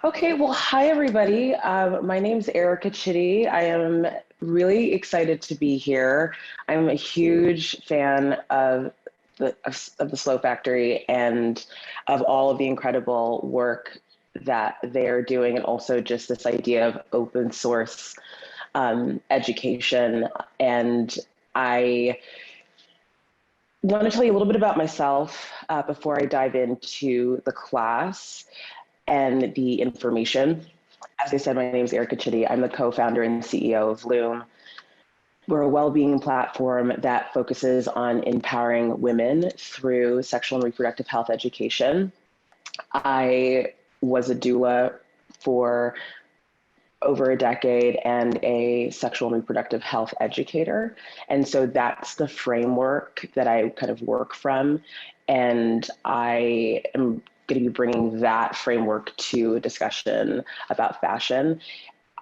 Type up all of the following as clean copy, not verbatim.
Okay, well, hi everybody. My name's Erica Chidi. I am really excited to be here. I'm a huge fan of the Slow Factory and of all of the incredible work that they're doing, and also just this idea of open source education. And I want to tell you a little bit about myself before I dive into the class and the information. As I said, my name is Erica Chidi. I'm the co-founder and CEO of Loom. We're a well-being platform that focuses on empowering women through sexual and reproductive health education. I was a doula for over a decade and a sexual and reproductive health educator. And so that's the framework that I kind of work from. And I am going to be bringing that framework to a discussion about fashion.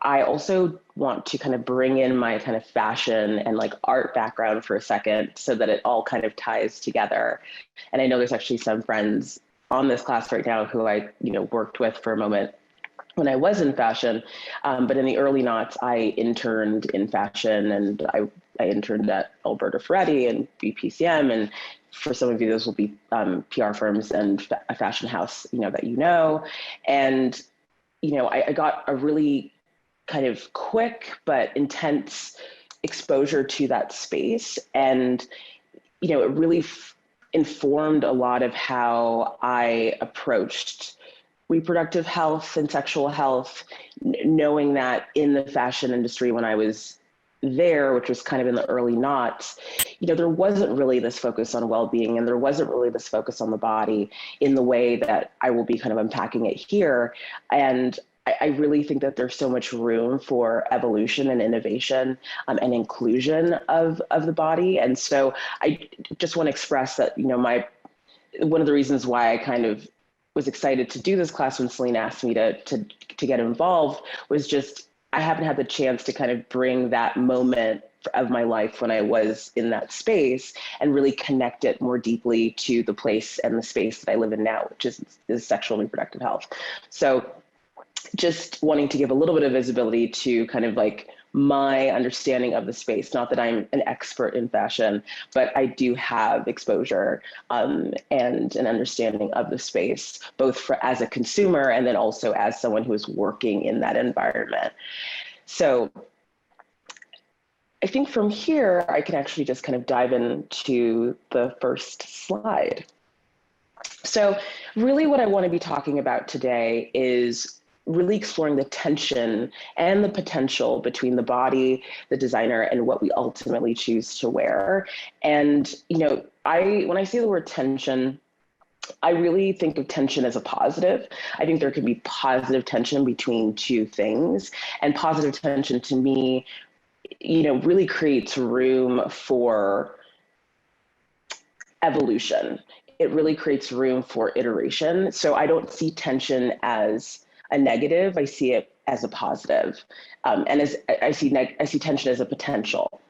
I also want to kind of bring in my kind of fashion and like art background for a second so that it all kind of ties together. And I know there's actually some friends on this class right now who I, worked with for a moment when I was in fashion. But in the early noughts, I interned in fashion, and I interned at Alberta Ferretti and BPCM. And for some of you, those will be PR firms and a fashion house, that you know. And, I got a really kind of quick but intense exposure to that space. And, it really informed a lot of how I approached reproductive health and sexual health, knowing that in the fashion industry when I was there, which was kind of in the early noughts, there wasn't really this focus on well-being, and there wasn't really this focus on the body in the way that I will be kind of unpacking it here. And I really think that there's so much room for evolution and innovation and inclusion of the body. And so I just want to express that, one of the reasons why I kind of was excited to do this class when Celine asked me to get involved was just, I haven't had the chance to kind of bring that moment of my life when I was in that space and really connect it more deeply to the place and the space that I live in now, which is sexual and reproductive health. So just wanting to give a little bit of visibility to kind of like my understanding of the space. Not that I'm an expert in fashion, but I do have exposure and an understanding of the space, both as a consumer and then also as someone who is working in that environment. So I think from here, I can actually just kind of dive into the first slide. So really what I want to be talking about today is really exploring the tension and the potential between the body, the designer, and what we ultimately choose to wear. And, when I say the word tension, I really think of tension as a positive. I think there can be positive tension between two things. And positive tension to me, really creates room for evolution. It really creates room for iteration. So I don't see tension as a negative. I see it as a positive. And as I see tension as a potential.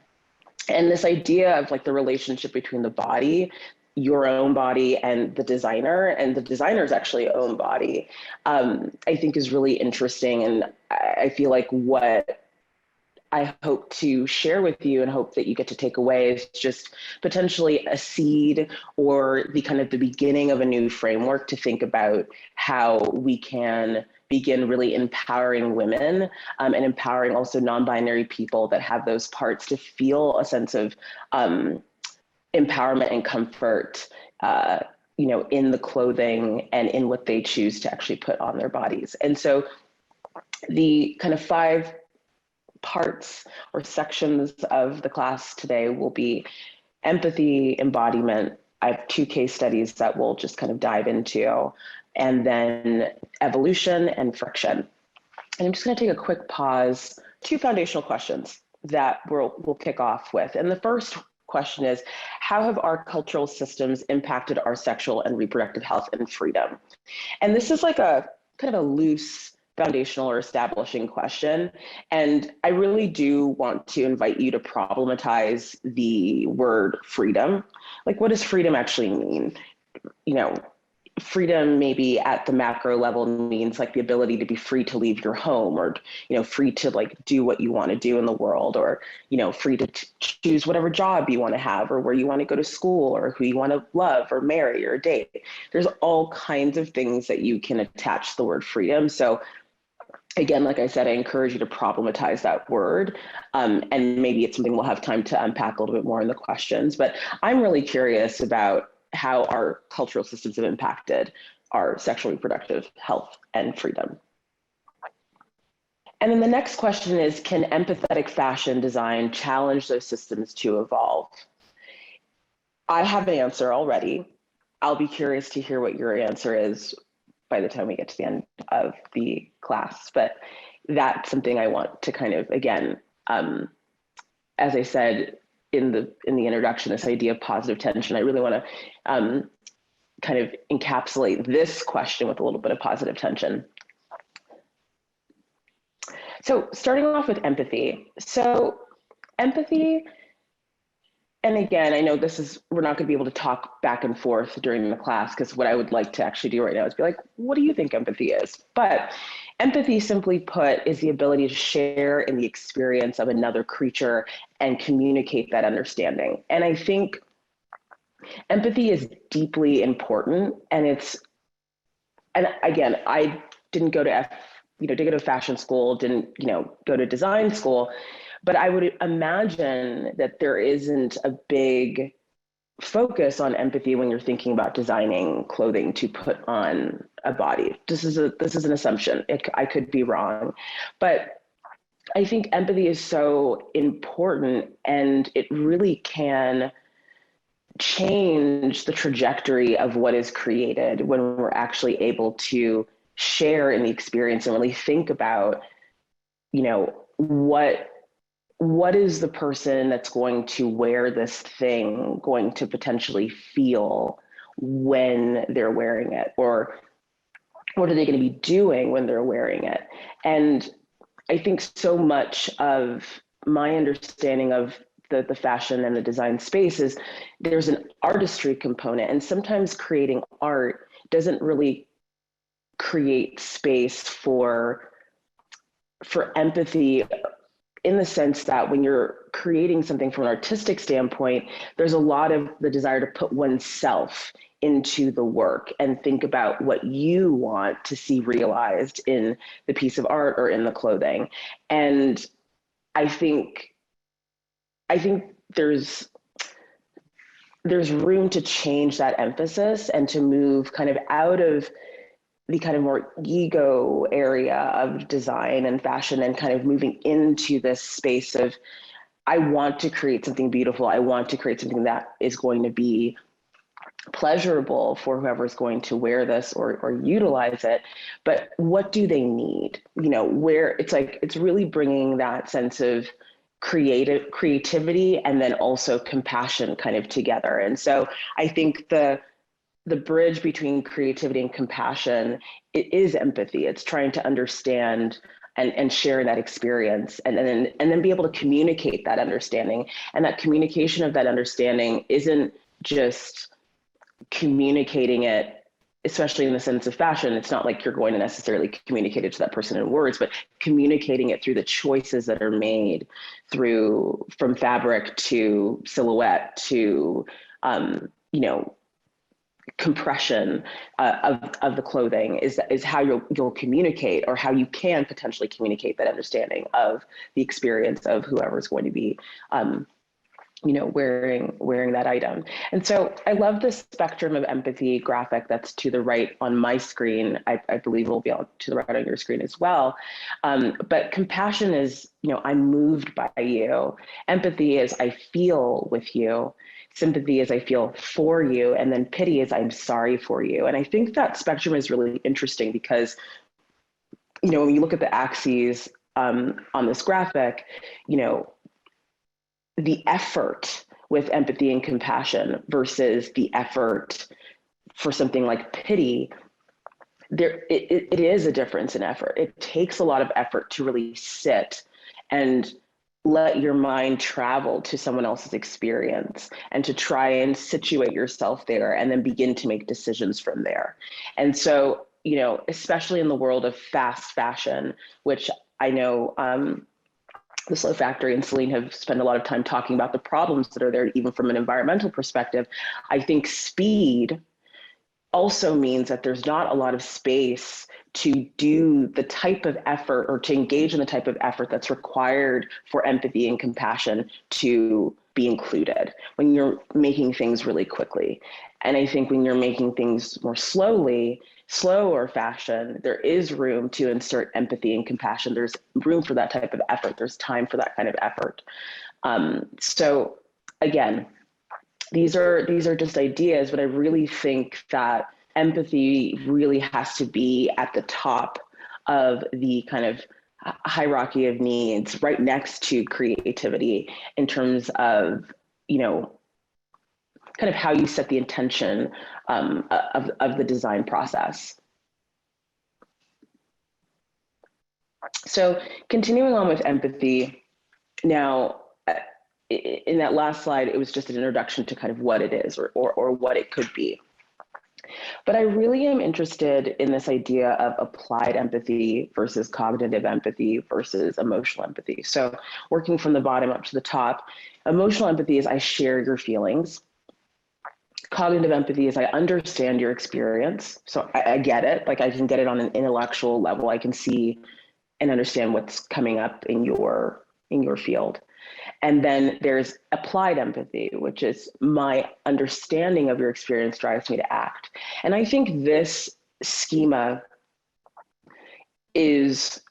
And this idea of like the relationship between the body, your own body, and the designer's actually own body, I think is really interesting. And I feel like what I hope to share with you and hope that you get to take away is just potentially a seed or the beginning of a new framework to think about how we can begin really empowering women and empowering also non-binary people that have those parts to feel a sense of empowerment and comfort, in the clothing and in what they choose to actually put on their bodies. And so the kind of 5 parts or sections of the class today will be empathy, embodiment. I have 2 case studies that we'll just kind of dive into, and then evolution and friction. And I'm just going to take a quick pause. 2 foundational questions that we'll kick off with. And the first question is, how have our cultural systems impacted our sexual and reproductive health and freedom? And this is like a kind of a loose foundational or establishing question. And I really do want to invite you to problematize the word freedom. Like, what does freedom actually mean? freedom maybe at the macro level means like the ability to be free to leave your home, or, free to like do what you want to do in the world, or, free to choose whatever job you want to have, or where you want to go to school, or who you want to love or marry or date. There's all kinds of things that you can attach to the word freedom. So again, like I said, I encourage you to problematize that word. And maybe it's something we'll have time to unpack a little bit more in the questions, but I'm really curious about how our cultural systems have impacted our sexual reproductive health and freedom. And then the next question is, can empathetic fashion design challenge those systems to evolve? I have an answer already. I'll be curious to hear what your answer is by the time we get to the end of the class, but that's something I want to kind of, again, as I said in the introduction, this idea of positive tension, I really want to kind of encapsulate this question with a little bit of positive tension. So starting off with empathy. So empathy, and again, I know we're not going to be able to talk back and forth during the class, because what I would like to actually do right now is be like, what do you think empathy is? But empathy, simply put, is the ability to share in the experience of another creature and communicate that understanding. And I think empathy is deeply important. And again, I didn't go to fashion school, didn't, go to design school, but I would imagine that there isn't a big focus on empathy when you're thinking about designing clothing to put on a body. This is an assumption. I could be wrong, but I think empathy is so important, and it really can change the trajectory of what is created when we're actually able to share in the experience and really think about, what is the person that's going to wear this thing going to potentially feel when they're wearing it, or what are they going to be doing when they're wearing it? And I think so much of my understanding of the fashion and the design space is there's an artistry component, and sometimes creating art doesn't really create space for empathy, in the sense that when you're creating something from an artistic standpoint, there's a lot of the desire to put oneself into the work and think about what you want to see realized in the piece of art or in the clothing. And I think there's room to change that emphasis and to move kind of out of the kind of more ego area of design and fashion, and kind of moving into this space of, I want to create something beautiful. I want to create something that is going to be pleasurable for whoever's going to wear this or utilize it. But what do they need? Where it's really bringing that sense of creativity and then also compassion kind of together. And so I think the bridge between creativity and compassion, it is empathy. It's trying to understand and share that experience, and then be able to communicate that understanding. And that communication of that understanding isn't just communicating it, especially in the sense of fashion. It's not like you're going to necessarily communicate it to that person in words, but communicating it through the choices that are made from fabric to silhouette to, compression of the clothing is how you'll communicate, or how you can potentially communicate that understanding of the experience of whoever's going to be wearing that item. And so I love this spectrum of empathy graphic that's to the right on my screen. I believe will be to the right on your screen as well. But compassion is, I'm moved by you. Empathy is, I feel with you. Sympathy is, I feel for you. And then pity is, I'm sorry for you. And I think that spectrum is really interesting because, when you look at the axes on this graphic, the effort with empathy and compassion versus the effort for something like pity, it is a difference in effort. It takes a lot of effort to really sit and let your mind travel to someone else's experience and to try and situate yourself there and then begin to make decisions from there. And so, you know, especially in the world of fast fashion, which I know the Slow Factory and Celine have spent a lot of time talking about the problems that are there, even from an environmental perspective. I think speed also means that there's not a lot of space to do the type of effort or to engage in the type of effort that's required for empathy and compassion to be included when you're making things really quickly. And I think when you're making things more slower fashion, there is room to insert empathy and compassion. There's room for that type of effort. There's time for that kind of effort. So again, these are just ideas, but I really think that empathy really has to be at the top of the kind of hierarchy of needs, right next to creativity, in terms of, you know, kind of how you set the intention of the design process. So continuing on with empathy, now, in that last slide, it was just an introduction to kind of what it is or what it could be. But I really am interested in this idea of applied empathy versus cognitive empathy versus emotional empathy. So working from the bottom up to the top, emotional empathy is I share your feelings. Cognitive empathy is I understand your experience. So I get it, like I can get it on an intellectual level. I can see and understand what's coming up in your field. And then there's applied empathy, which is my understanding of your experience drives me to act. And I think this schema is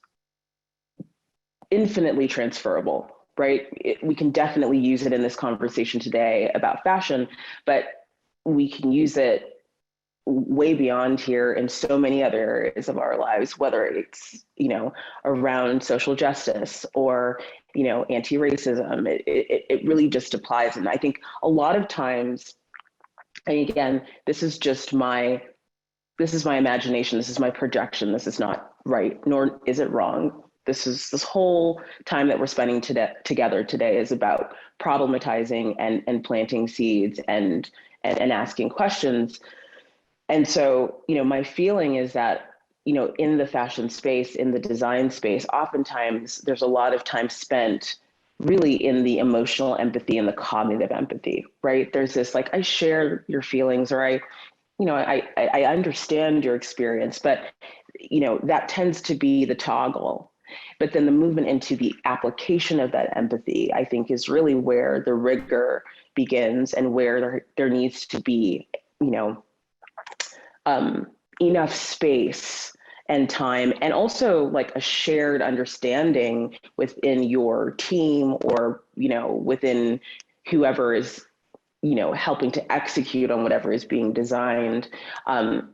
infinitely transferable, right? We can definitely use it in this conversation today about fashion, but we can use it way beyond here in so many other areas of our lives, whether it's, you know, around social justice or, you know, anti-racism. It really just applies. And I think a lot of times, and again, this is my imagination, this is my projection, this is not right, nor is it wrong. This whole time that we're spending together today is about problematizing and planting seeds and asking questions. And so, you know, my feeling is that, you know, in the fashion space, in the design space, oftentimes there's a lot of time spent really in the emotional empathy and the cognitive empathy, right? There's this like, I share your feelings, or I understand your experience, but, you know, that tends to be the toggle. But then the movement into the application of that empathy, I think, is really where the rigor begins and where there needs to be, you know, enough space and time, and also like a shared understanding within your team or, you know, within whoever is, you know, helping to execute on whatever is being designed,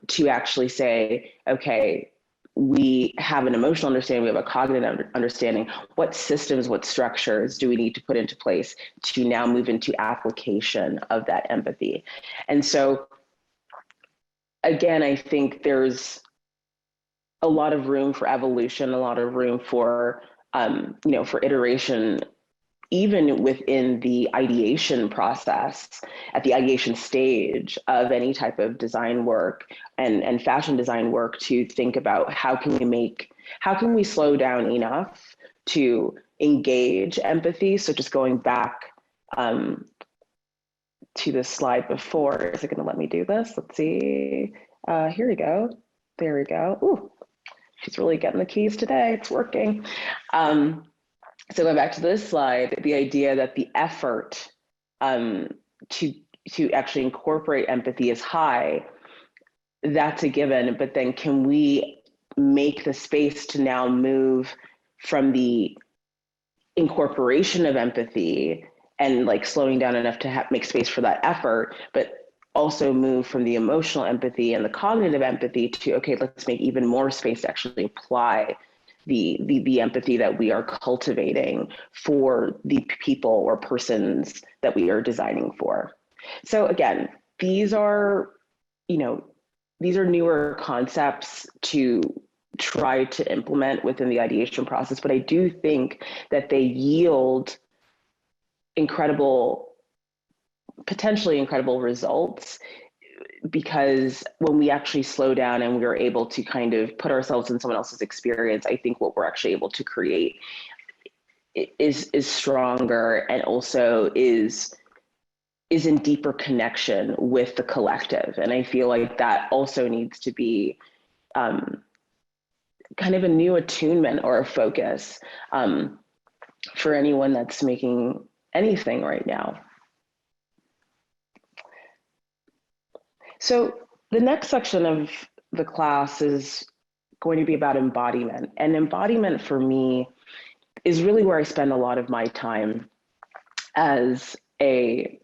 to actually say, okay, we have an emotional understanding, we have a cognitive understanding. What systems, what structures do we need to put into place to now move into application of that empathy? And so, again, I think there's a lot of room for evolution, a lot of room for, you know, for iteration, even within the ideation process, at the ideation stage of any type of design work and fashion design work, to think about how can we slow down enough to engage empathy? So just going back to the slide before, is it going to let me do this? Let's see. Here we go. There we go. Ooh, she's really getting the keys today. It's working. So going back to this slide, the idea that the effort to actually incorporate empathy is high, that's a given. But then can we make the space to now move from the incorporation of empathy and like slowing down enough to make space for that effort, but also move from the emotional empathy and the cognitive empathy to, okay, let's make even more space to actually apply the empathy that we are cultivating for the people or persons that we are designing for. So again, these are newer concepts to try to implement within the ideation process, but I do think that they yield potentially incredible results, because when we actually slow down and we're able to kind of put ourselves in someone else's experience, I think what we're actually able to create is stronger, and also is in deeper connection with the collective. And I feel like that also needs to be kind of a new attunement or a focus for anyone that's making anything right now. So the next section of the class is going to be about embodiment. And embodiment for me is really where I spend a lot of my time as a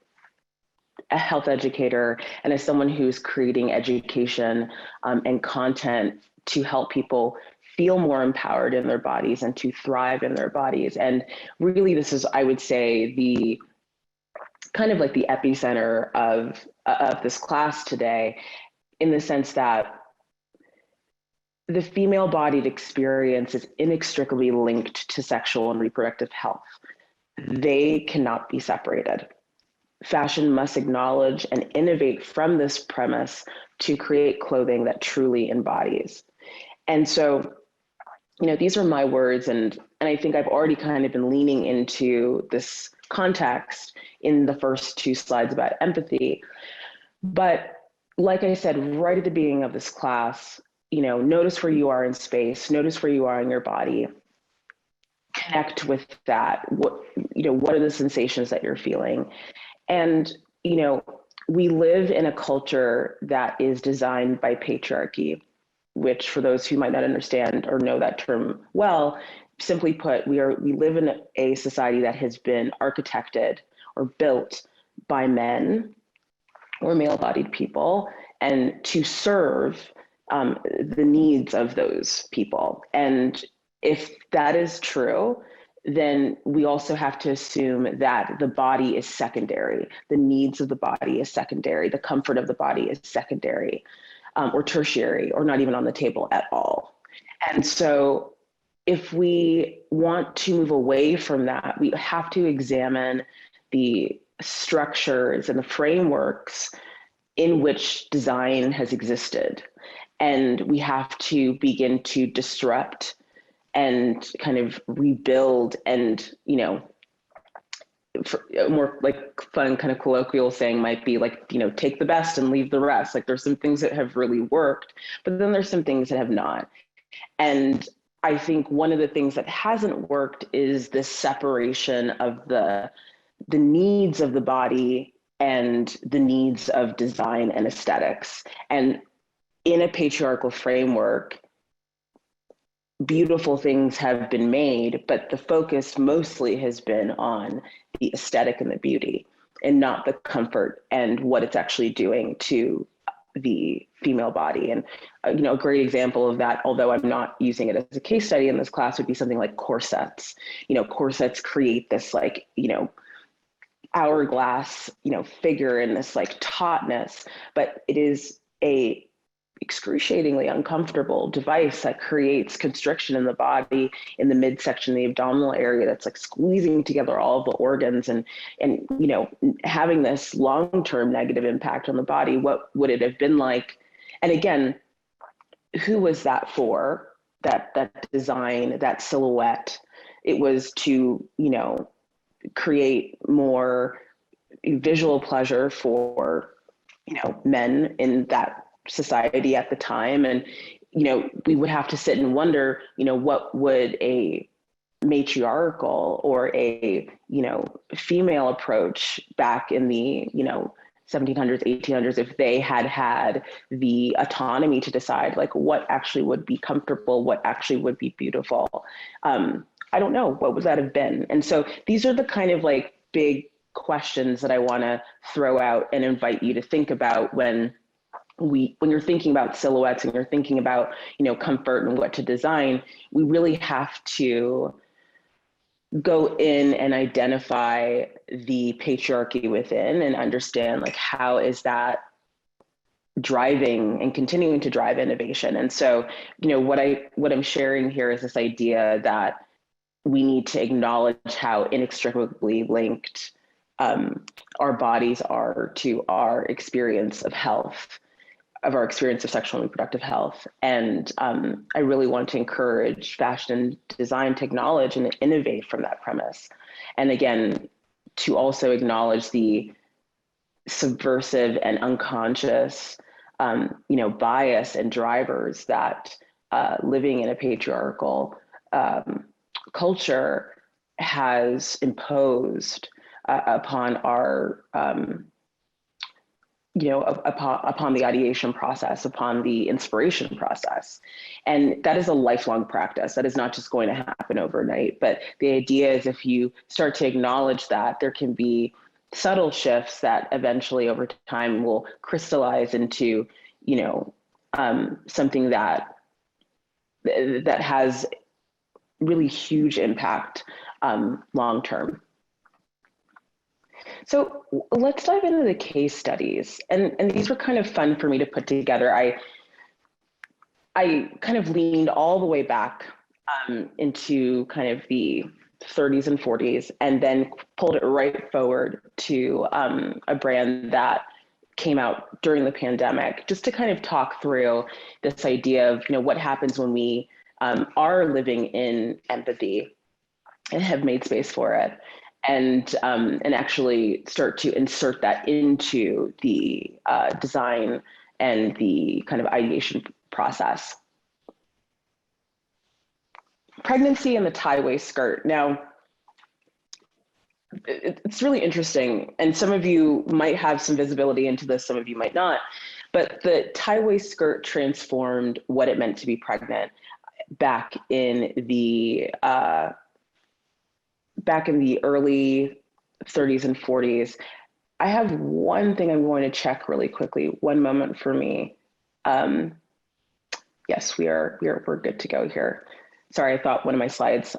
health educator and as someone who's creating education and content to help people feel more empowered in their bodies and to thrive in their bodies. And really, this is, I would say, the kind of like the epicenter of this class today, in the sense that the female-bodied experience is inextricably linked to sexual and reproductive health. They cannot be separated. Fashion must acknowledge and innovate from this premise to create clothing that truly embodies. And so, you know, these are my words, and I think I've already kind of been leaning into this context in the first two slides about empathy. But like I said, right at the beginning of this class, you know, notice where you are in space, notice where you are in your body, connect with that. What are the sensations that you're feeling? And, you know, we live in a culture that is designed by patriarchy, which, for those who might not understand or know that term well, simply put, we live in a society that has been architected or built by men or male-bodied people, and to serve the needs of those people. And if that is true, then we also have to assume that the body is secondary. The needs of the body is secondary. The comfort of the body is secondary, or tertiary, or not even on the table at all. And so if we want to move away from that, we have to examine the structures and the frameworks in which design has existed. And we have to begin to disrupt and kind of rebuild, and, you know, a more like fun kind of colloquial saying might be like, you know, take the best and leave the rest. Like, there's some things that have really worked, but then there's some things that have not. And I think one of the things that hasn't worked is this separation of the needs of the body and the needs of design and aesthetics. And in a patriarchal framework, beautiful things have been made, but the focus mostly has been on the aesthetic and the beauty, and not the comfort and what it's actually doing to the female body. And you know, a great example of that, although I'm not using it as a case study in this class, would be something like corsets. You know, corsets create this, like, you know, hourglass, you know, figure in this like tautness, but it is a excruciatingly uncomfortable device that creates constriction in the body, in the midsection, the abdominal area, that's like squeezing together all of the organs, and you know, having this long-term negative impact on the body. What would it have been like? And again, who was that for? That design, that silhouette? It was to, you know, create more visual pleasure for, you know, men in that society at the time. And, you know, we would have to sit and wonder, you know, what would a matriarchal or a, you know, female approach back in the, you know, 1700s, 1800s, if they had the autonomy to decide like what actually would be comfortable, what actually would be beautiful. I don't know, what would that have been? And so these are the kind of like big questions that I want to throw out and invite you to think about when you're thinking about silhouettes and you're thinking about, you know, comfort and what to design. We really have to go in and identify the patriarchy within and understand, like, how is that driving and continuing to drive innovation. And so, what I'm sharing here is this idea that we need to acknowledge how inextricably linked our bodies are to our experience of health, of our experience of sexual and reproductive health. And I really want to encourage fashion and design to acknowledge and innovate from that premise. And again, to also acknowledge the subversive and unconscious, bias and drivers that living in a patriarchal culture has imposed upon our, upon the ideation process, upon the inspiration process. And that is a lifelong practice. That is not just going to happen overnight. But the idea is, if you start to acknowledge that, there can be subtle shifts that eventually over time will crystallize into, something that has really huge impact long term. So let's dive into the case studies. And these were kind of fun for me to put together. I kind of leaned all the way back into kind of the 30s and 40s, and then pulled it right forward to a brand that came out during the pandemic, just to kind of talk through this idea of, what happens when we are living in empathy and have made space for it, and actually start to insert that into the design and the kind of ideation process. Pregnancy and the Tideway skirt. Now, it's really interesting, and some of you might have some visibility into this, some of you might not, but the Tideway skirt transformed what it meant to be pregnant back in the early 30s and 40s. I have one thing I'm going to check really quickly. One moment for me. Yes, we're good to go here. Sorry, I thought one of my slides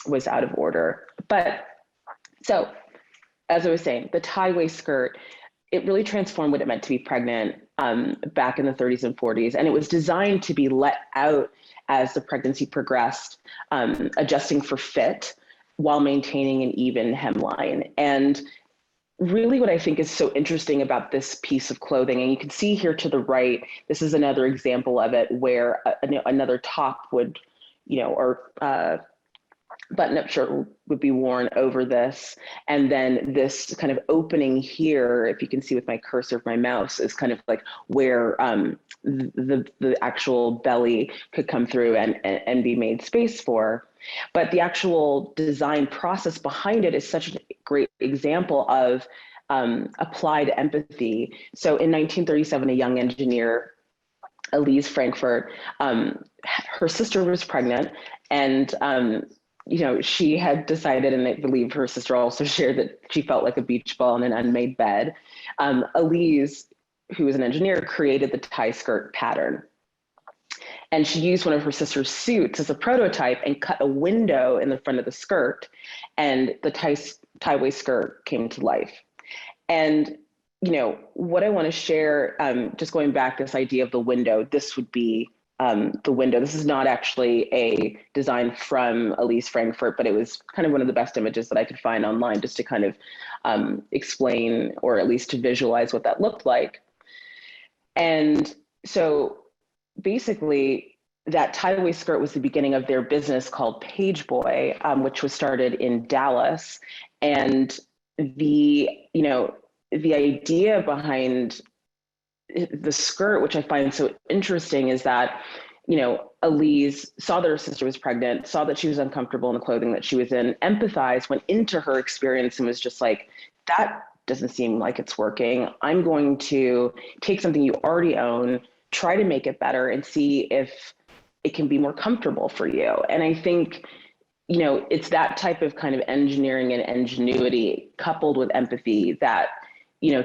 was out of order. But so, as I was saying, the Tideway skirt, it really transformed what it meant to be pregnant back in the 30s and 40s. And it was designed to be let out as the pregnancy progressed, adjusting for fit while maintaining an even hemline. And really what I think is so interesting about this piece of clothing, and you can see here to the right, this is another example of it where another top would, or button-up shirt would be worn over this. And then this kind of opening here, if you can see with my cursor of my mouse, is kind of like where the actual belly could come through and be made space for. But the actual design process behind it is such a great example of applied empathy. So in 1937, a young engineer, Elise Frankfurt, her sister was pregnant, and she had decided, and I believe her sister also shared, that she felt like a beach ball in an unmade bed. Elise, who was an engineer, created the tie skirt pattern. And she used one of her sister's suits as a prototype and cut a window in the front of the skirt, and the Tideway skirt came to life. And, what I want to share, just going back, this idea of the window, this would be the window. This is not actually a design from Elise Frankfurt, but it was kind of one of the best images that I could find online, just to kind of explain, or at least to visualize what that looked like. And so basically, that Tideway skirt was the beginning of their business called Pageboy, which was started in Dallas. And the idea behind the skirt, which I find so interesting, is that, Elise saw that her sister was pregnant, saw that she was uncomfortable in the clothing that she was in, empathized, went into her experience, and was just like, that doesn't seem like it's working. I'm going to take something you already own, try to make it better, and see if it can be more comfortable for you. And I think, it's that type of kind of engineering and ingenuity coupled with empathy that,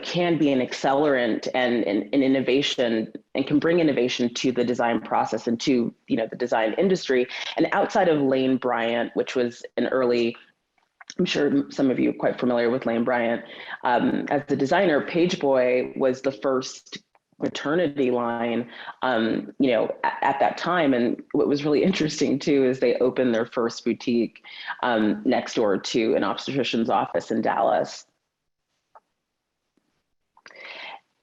can be an accelerant and an innovation, and can bring innovation to the design process and to, the design industry. And outside of Lane Bryant, which was an early, I'm sure some of you are quite familiar with Lane Bryant, as a designer, Pageboy was the first maternity line, at that time. And what was really interesting too is they opened their first boutique next door to an obstetrician's office in Dallas.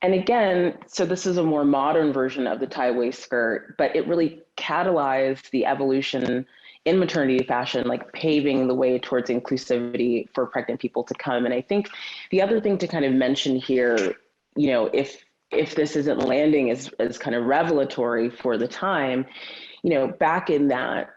And again, so this is a more modern version of the Tideway skirt, but it really catalyzed the evolution in maternity fashion, like paving the way towards inclusivity for pregnant people to come. And I think the other thing to kind of mention here, if this isn't landing as kind of revelatory for the time, back in that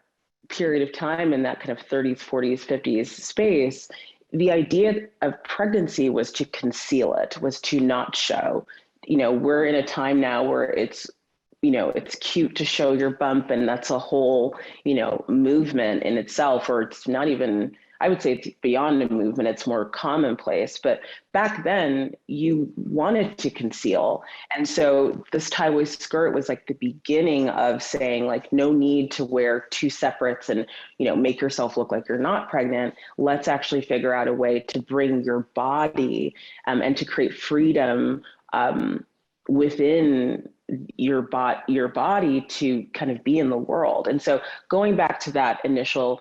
period of time, in that kind of 30s, 40s, 50s space, the idea of pregnancy was to conceal it, was to not show. We're in a time now where it's cute to show your bump, and that's a whole, movement in itself, or it's not even, I would say it's beyond a movement, it's more commonplace. But back then you wanted to conceal. And so this tie-way skirt was like the beginning of saying, like, no need to wear two separates and, make yourself look like you're not pregnant. Let's actually figure out a way to bring your body and to create freedom within your body to kind of be in the world. And so going back to that initial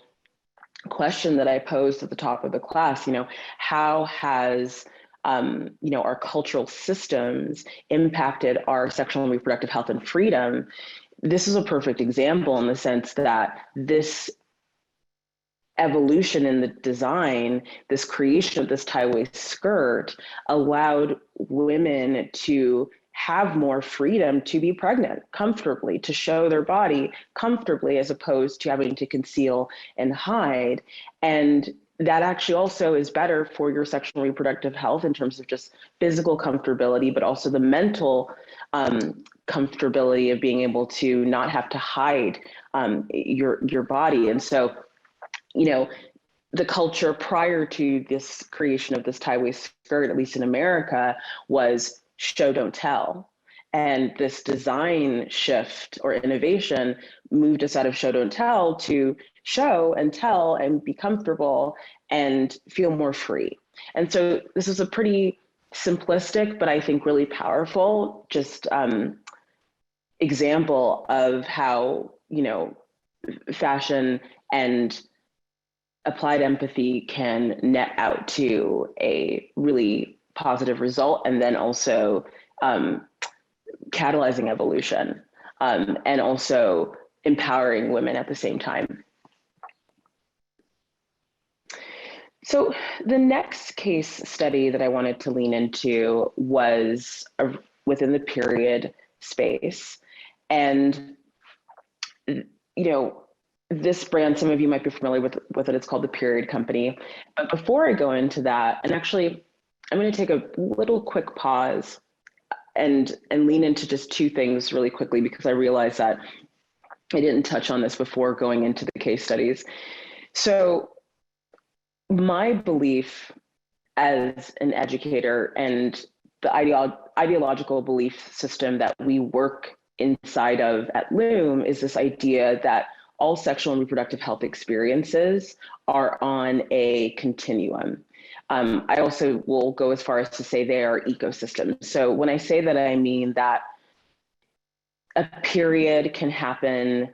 question that I posed at the top of the class, how has our cultural systems impacted our sexual and reproductive health and freedom? This is a perfect example in the sense that this evolution in the design, this creation of this tie-way skirt allowed women to have more freedom to be pregnant comfortably, to show their body comfortably, as opposed to having to conceal and hide. And that actually also is better for your sexual and reproductive health in terms of just physical comfortability, but also the mental comfortability of being able to not have to hide your body. And so, the culture prior to this creation of this tie-way skirt, at least in America, was show, don't tell. And this design shift or innovation moved us out of show, don't tell to show and tell and be comfortable and feel more free. And so this is a pretty simplistic, but I think really powerful, just example of how, fashion and applied empathy can net out to a really positive result, and then also catalyzing evolution and also empowering women at the same time. So the next case study that I wanted to lean into was within the period space. And, this brand, some of you might be familiar with it, it's called The Period Company. But before I go into that, and actually, I'm going to take a little quick pause and lean into just two things really quickly, because I realized that I didn't touch on this before going into the case studies. So my belief as an educator and the ideological belief system that we work inside of at Loom is this idea that all sexual and reproductive health experiences are on a continuum. I also will go as far as to say they are ecosystems. So when I say that, I mean that a period can happen,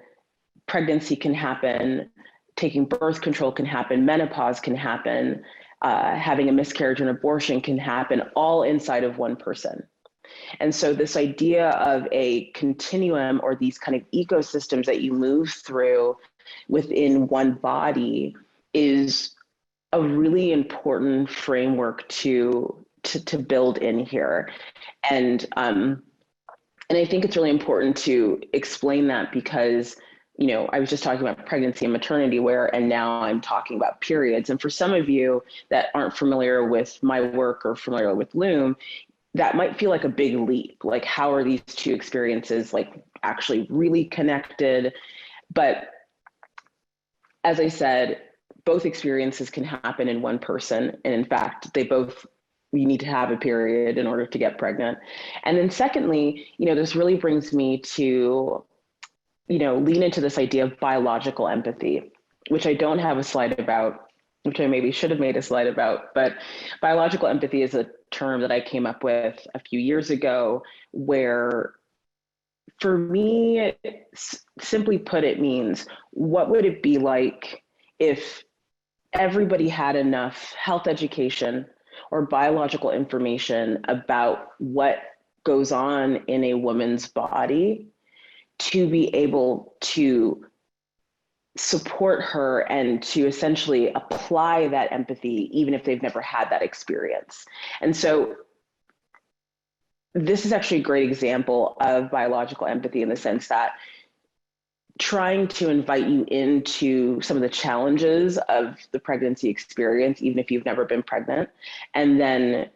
pregnancy can happen, taking birth control can happen, menopause can happen, having a miscarriage and abortion can happen, all inside of one person. And so this idea of a continuum, or these kind of ecosystems that you move through within one body, is a really important framework to build in here. And I think it's really important to explain that because, I was just talking about pregnancy and maternity wear, and now I'm talking about periods. And for some of you that aren't familiar with my work or familiar with Loom, that might feel like a big leap. Like, how are these two experiences like actually really connected? But as I said, both experiences can happen in one person. And in fact, you need to have a period in order to get pregnant. And then secondly, this really brings me to, lean into this idea of biological empathy, which I don't have a slide about, which I maybe should have made a slide about, but biological empathy is a term that I came up with a few years ago, where for me, simply put, it means, what would it be like if everybody had enough health education or biological information about what goes on in a woman's body to be able to support her and to essentially apply that empathy, even if they've never had that experience. And so this is actually a great example of biological empathy, in the sense that trying to invite you into some of the challenges of the pregnancy experience, even if you've never been pregnant, and then,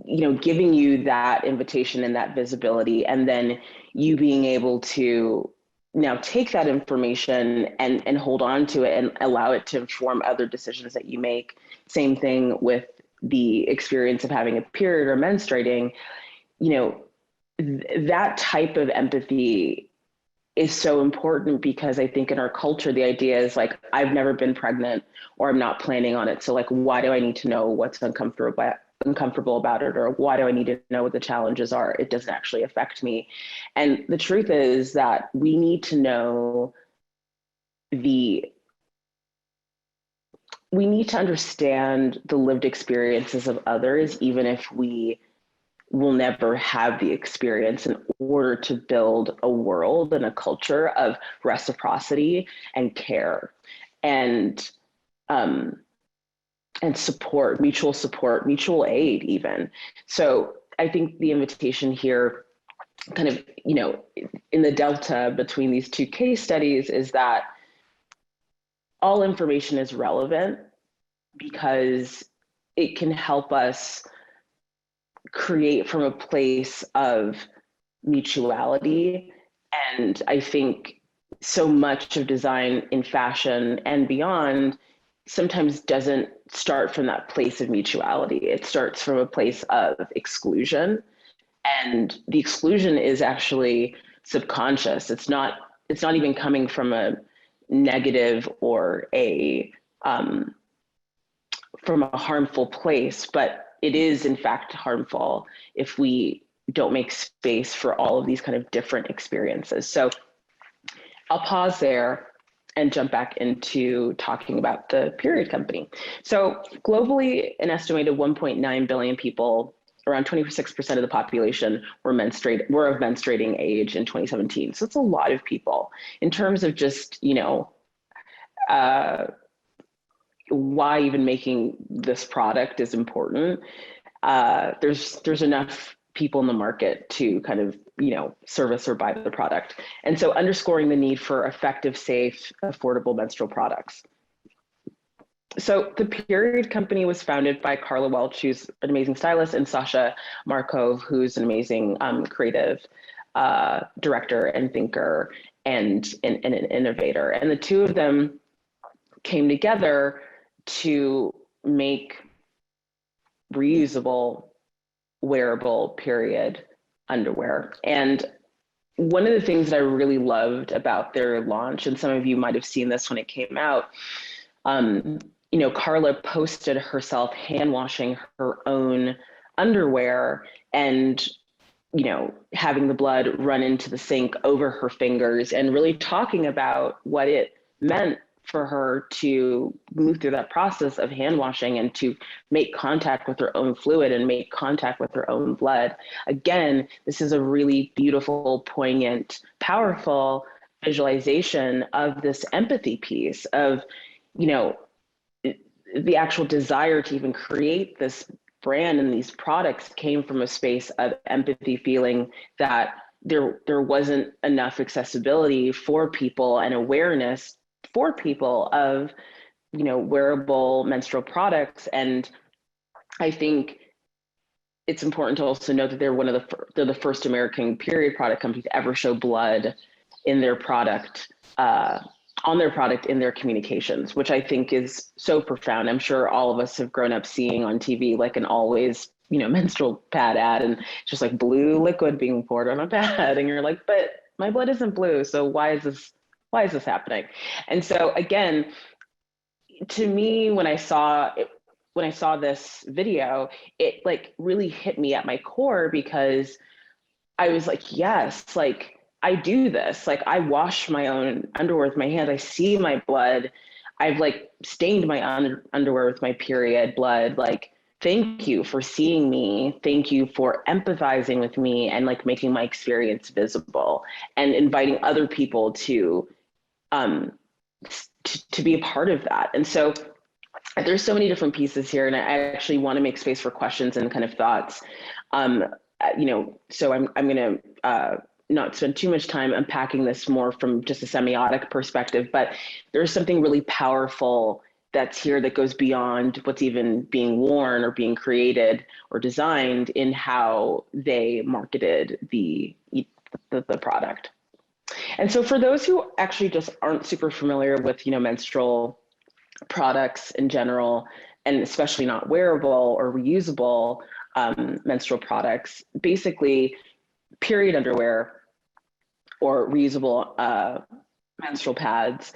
you know, giving you that invitation and that visibility, and then you being able to now take that information and hold on to it and allow it to inform other decisions that you make. Same thing with the experience of having a period or menstruating. You know, that type of empathy is so important, because I think in our culture, the idea is like, I've never been pregnant, or I'm not planning on it. So like, why do I need to know what's uncomfortable about it? Or why do I need to know what the challenges are? It doesn't actually affect me. And the truth is that we need to know we need to understand the lived experiences of others, even if we will never have the experience, in order to build a world and a culture of reciprocity and care and support, mutual aid even. So I think the invitation here, kind of, you know, in the delta between these two case studies, is that all information is relevant, because it can help us create from a place of mutuality. And I think so much of design in fashion and beyond sometimes doesn't start from that place of mutuality. It starts from a place of exclusion. And the exclusion is actually subconscious. It's not even coming from a negative or from a harmful place, but it is in fact harmful if we don't make space for all of these kind of different experiences. So I'll pause there and jump back into talking about the period company. So globally, an estimated 1.9 billion people, around 26% of the population, were of menstruating age in 2017. So it's a lot of people. In terms of just, you know, why even making this product is important, there's enough people in the market to kind of, you know, service or buy the product. And so underscoring the need for effective, safe, affordable menstrual products. So the Period Company was founded by Carla Welch, who's an amazing stylist, and Sasha Markov, who's an amazing creative director and thinker and an innovator. And the two of them came together to make reusable, wearable period underwear. And one of the things that I really loved about their launch, and some of you might have seen this when it came out, you know, Carla posted herself hand washing her own underwear and, you know, having the blood run into the sink over her fingers, and really talking about what it meant for her to move through that process of hand washing and to make contact with her own fluid and make contact with her own blood. Again, this is a really beautiful, poignant, powerful visualization of this empathy piece of, you know, the actual desire to even create this brand and these products came from a space of empathy, feeling that there wasn't enough accessibility for people and awareness for people of, you know, wearable menstrual products. And I think it's important to also note that they're the first American period product company to ever show blood in their product, on their product in their communications, which I think is so profound. I'm sure all of us have grown up seeing on TV like an Always, you know, menstrual pad ad, and just like blue liquid being poured on a pad, and you're like, but my blood isn't blue, so why is this happening? And so again, to me, when I saw it, when I saw this video, it like really hit me at my core, because I was like, yes, like I do this. Like I wash my own underwear with my hands. I see my blood. I've like stained my underwear with my period blood. Like, thank you for seeing me. Thank you for empathizing with me and like making my experience visible and inviting other people um, to be a part of that. And so there's so many different pieces here, and I actually want to make space for questions and kind of thoughts. Um, so I'm going to not spend too much time unpacking this more from just a semiotic perspective, but there's something really powerful that's here that goes beyond what's even being worn or being created or designed in how they marketed the product. And so for those who actually just aren't super familiar with, menstrual products in general, and especially not wearable or reusable menstrual products, basically period underwear or reusable menstrual pads.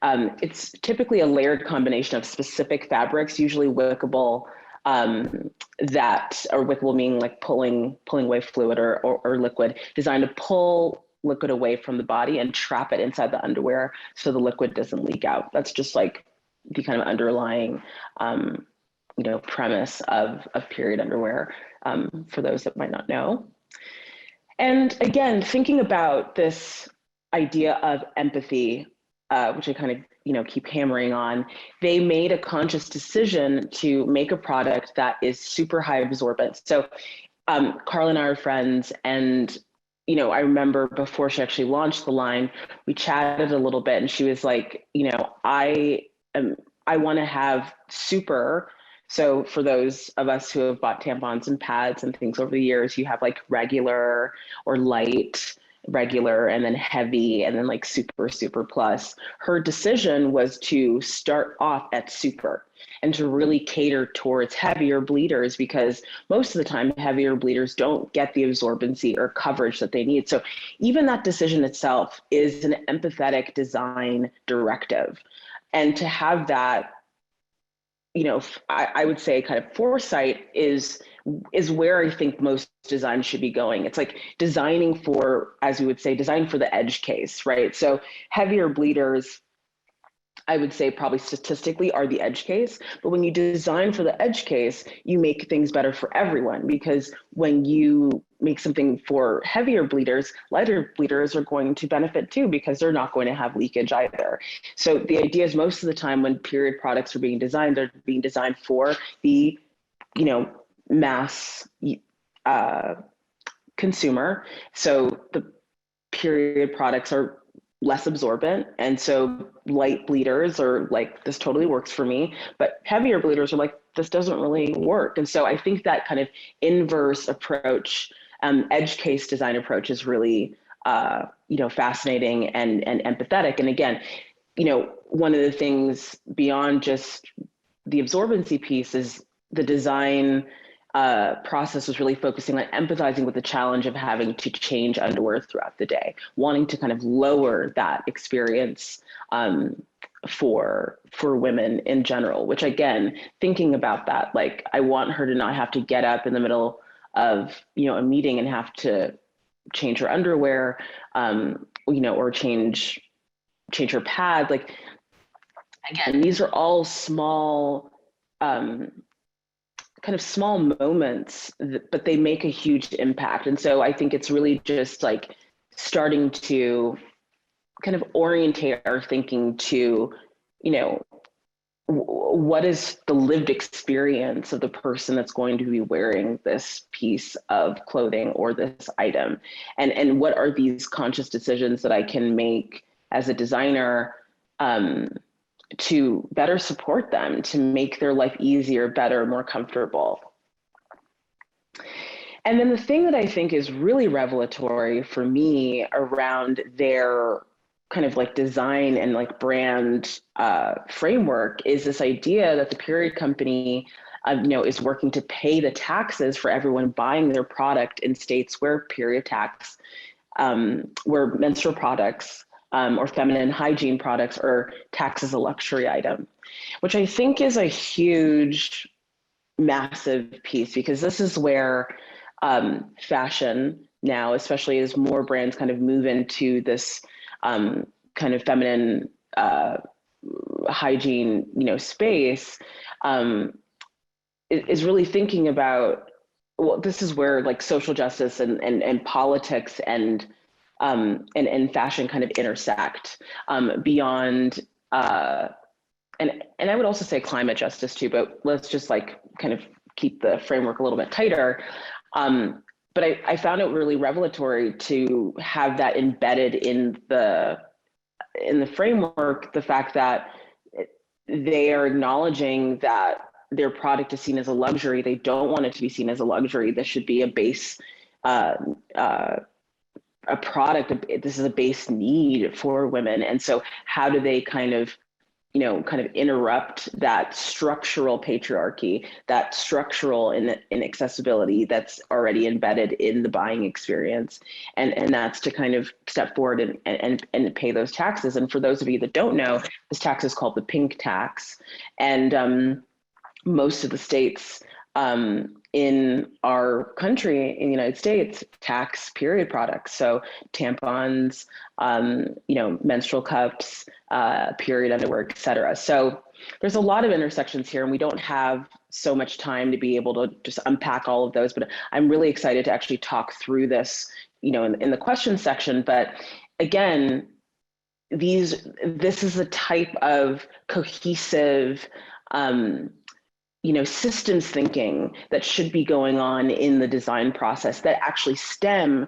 It's typically a layered combination of specific fabrics, usually wickable, that are wickable meaning like pulling away fluid or liquid, designed to pull liquid away from the body and trap it inside the underwear so the liquid doesn't leak out. That's just like the kind of underlying premise of period underwear, for those that might not know. And again, thinking about this idea of empathy, which I kind of keep hammering on, they made a conscious decision to make a product that is super high absorbent. So Carla and I are friends, and I remember before she actually launched the line, we chatted a little bit, and she was like, I want to have super. So for those of us who have bought tampons and pads and things over the years, you have like regular or light, regular, and then heavy, and then like super, super plus. Her decision was to start off at super and to really cater towards heavier bleeders, because most of the time heavier bleeders don't get the absorbency or coverage that they need. So even that decision itself is an empathetic design directive. And to have that, I would say kind of foresight is where I think most design should be going. It's like designing for, as we would say, design for the edge case, right? So heavier bleeders, I would say probably statistically are the edge case, but when you design for the edge case, you make things better for everyone, because when you make something for heavier bleeders, lighter bleeders are going to benefit too, because they're not going to have leakage either. So the idea is most of the time when period products are being designed, they're being designed for the, mass consumer. So the period products are less absorbent, and so light bleeders are like, this totally works for me, but heavier bleeders are like, this doesn't really work. And so I think that kind of inverse approach, edge case design approach, is really fascinating and empathetic. And again, one of the things beyond just the absorbency piece is the design process was really focusing on empathizing with the challenge of having to change underwear throughout the day, wanting to kind of lower that experience for women in general, which again, thinking about that, like I want her to not have to get up in the middle of, a meeting and have to change her underwear, or change her pad. Like, again, these are all small, kind of small moments, but they make a huge impact. And so I think it's really just like starting to kind of orientate our thinking to, what is the lived experience of the person that's going to be wearing this piece of clothing or this item? And what are these conscious decisions that I can make as a designer to better support them, to make their life easier, better, more comfortable? And then the thing that I think is really revelatory for me around their kind of like design and like brand framework is this idea that the period company is working to pay the taxes for everyone buying their product in states where period tax, where menstrual products or feminine hygiene products are taxed as a luxury item, which I think is a huge massive piece, because this is where fashion now, especially as more brands kind of move into this kind of feminine hygiene, space, is really thinking about, well, this is where like social justice and politics and fashion kind of intersect beyond and I would also say climate justice too, but let's just like kind of keep the framework a little bit tighter. But I found it really revelatory to have that embedded in the framework, the fact that they are acknowledging that their product is seen as a luxury. They don't want it to be seen as a luxury. This should be a base, a product. This is a base need for women. And so how do they kind of interrupt that structural patriarchy, that structural inaccessibility that's already embedded in the buying experience. And that's to kind of step forward and pay those taxes. And for those of you that don't know, this tax is called the pink tax. And most of the states in our country, in the United States, tax period products. So tampons, menstrual cups, period underwear, et cetera. So there's a lot of intersections here, and we don't have so much time to be able to just unpack all of those, but I'm really excited to actually talk through this, in the question section. But again, this is a type of cohesive, systems thinking that should be going on in the design process that actually stem,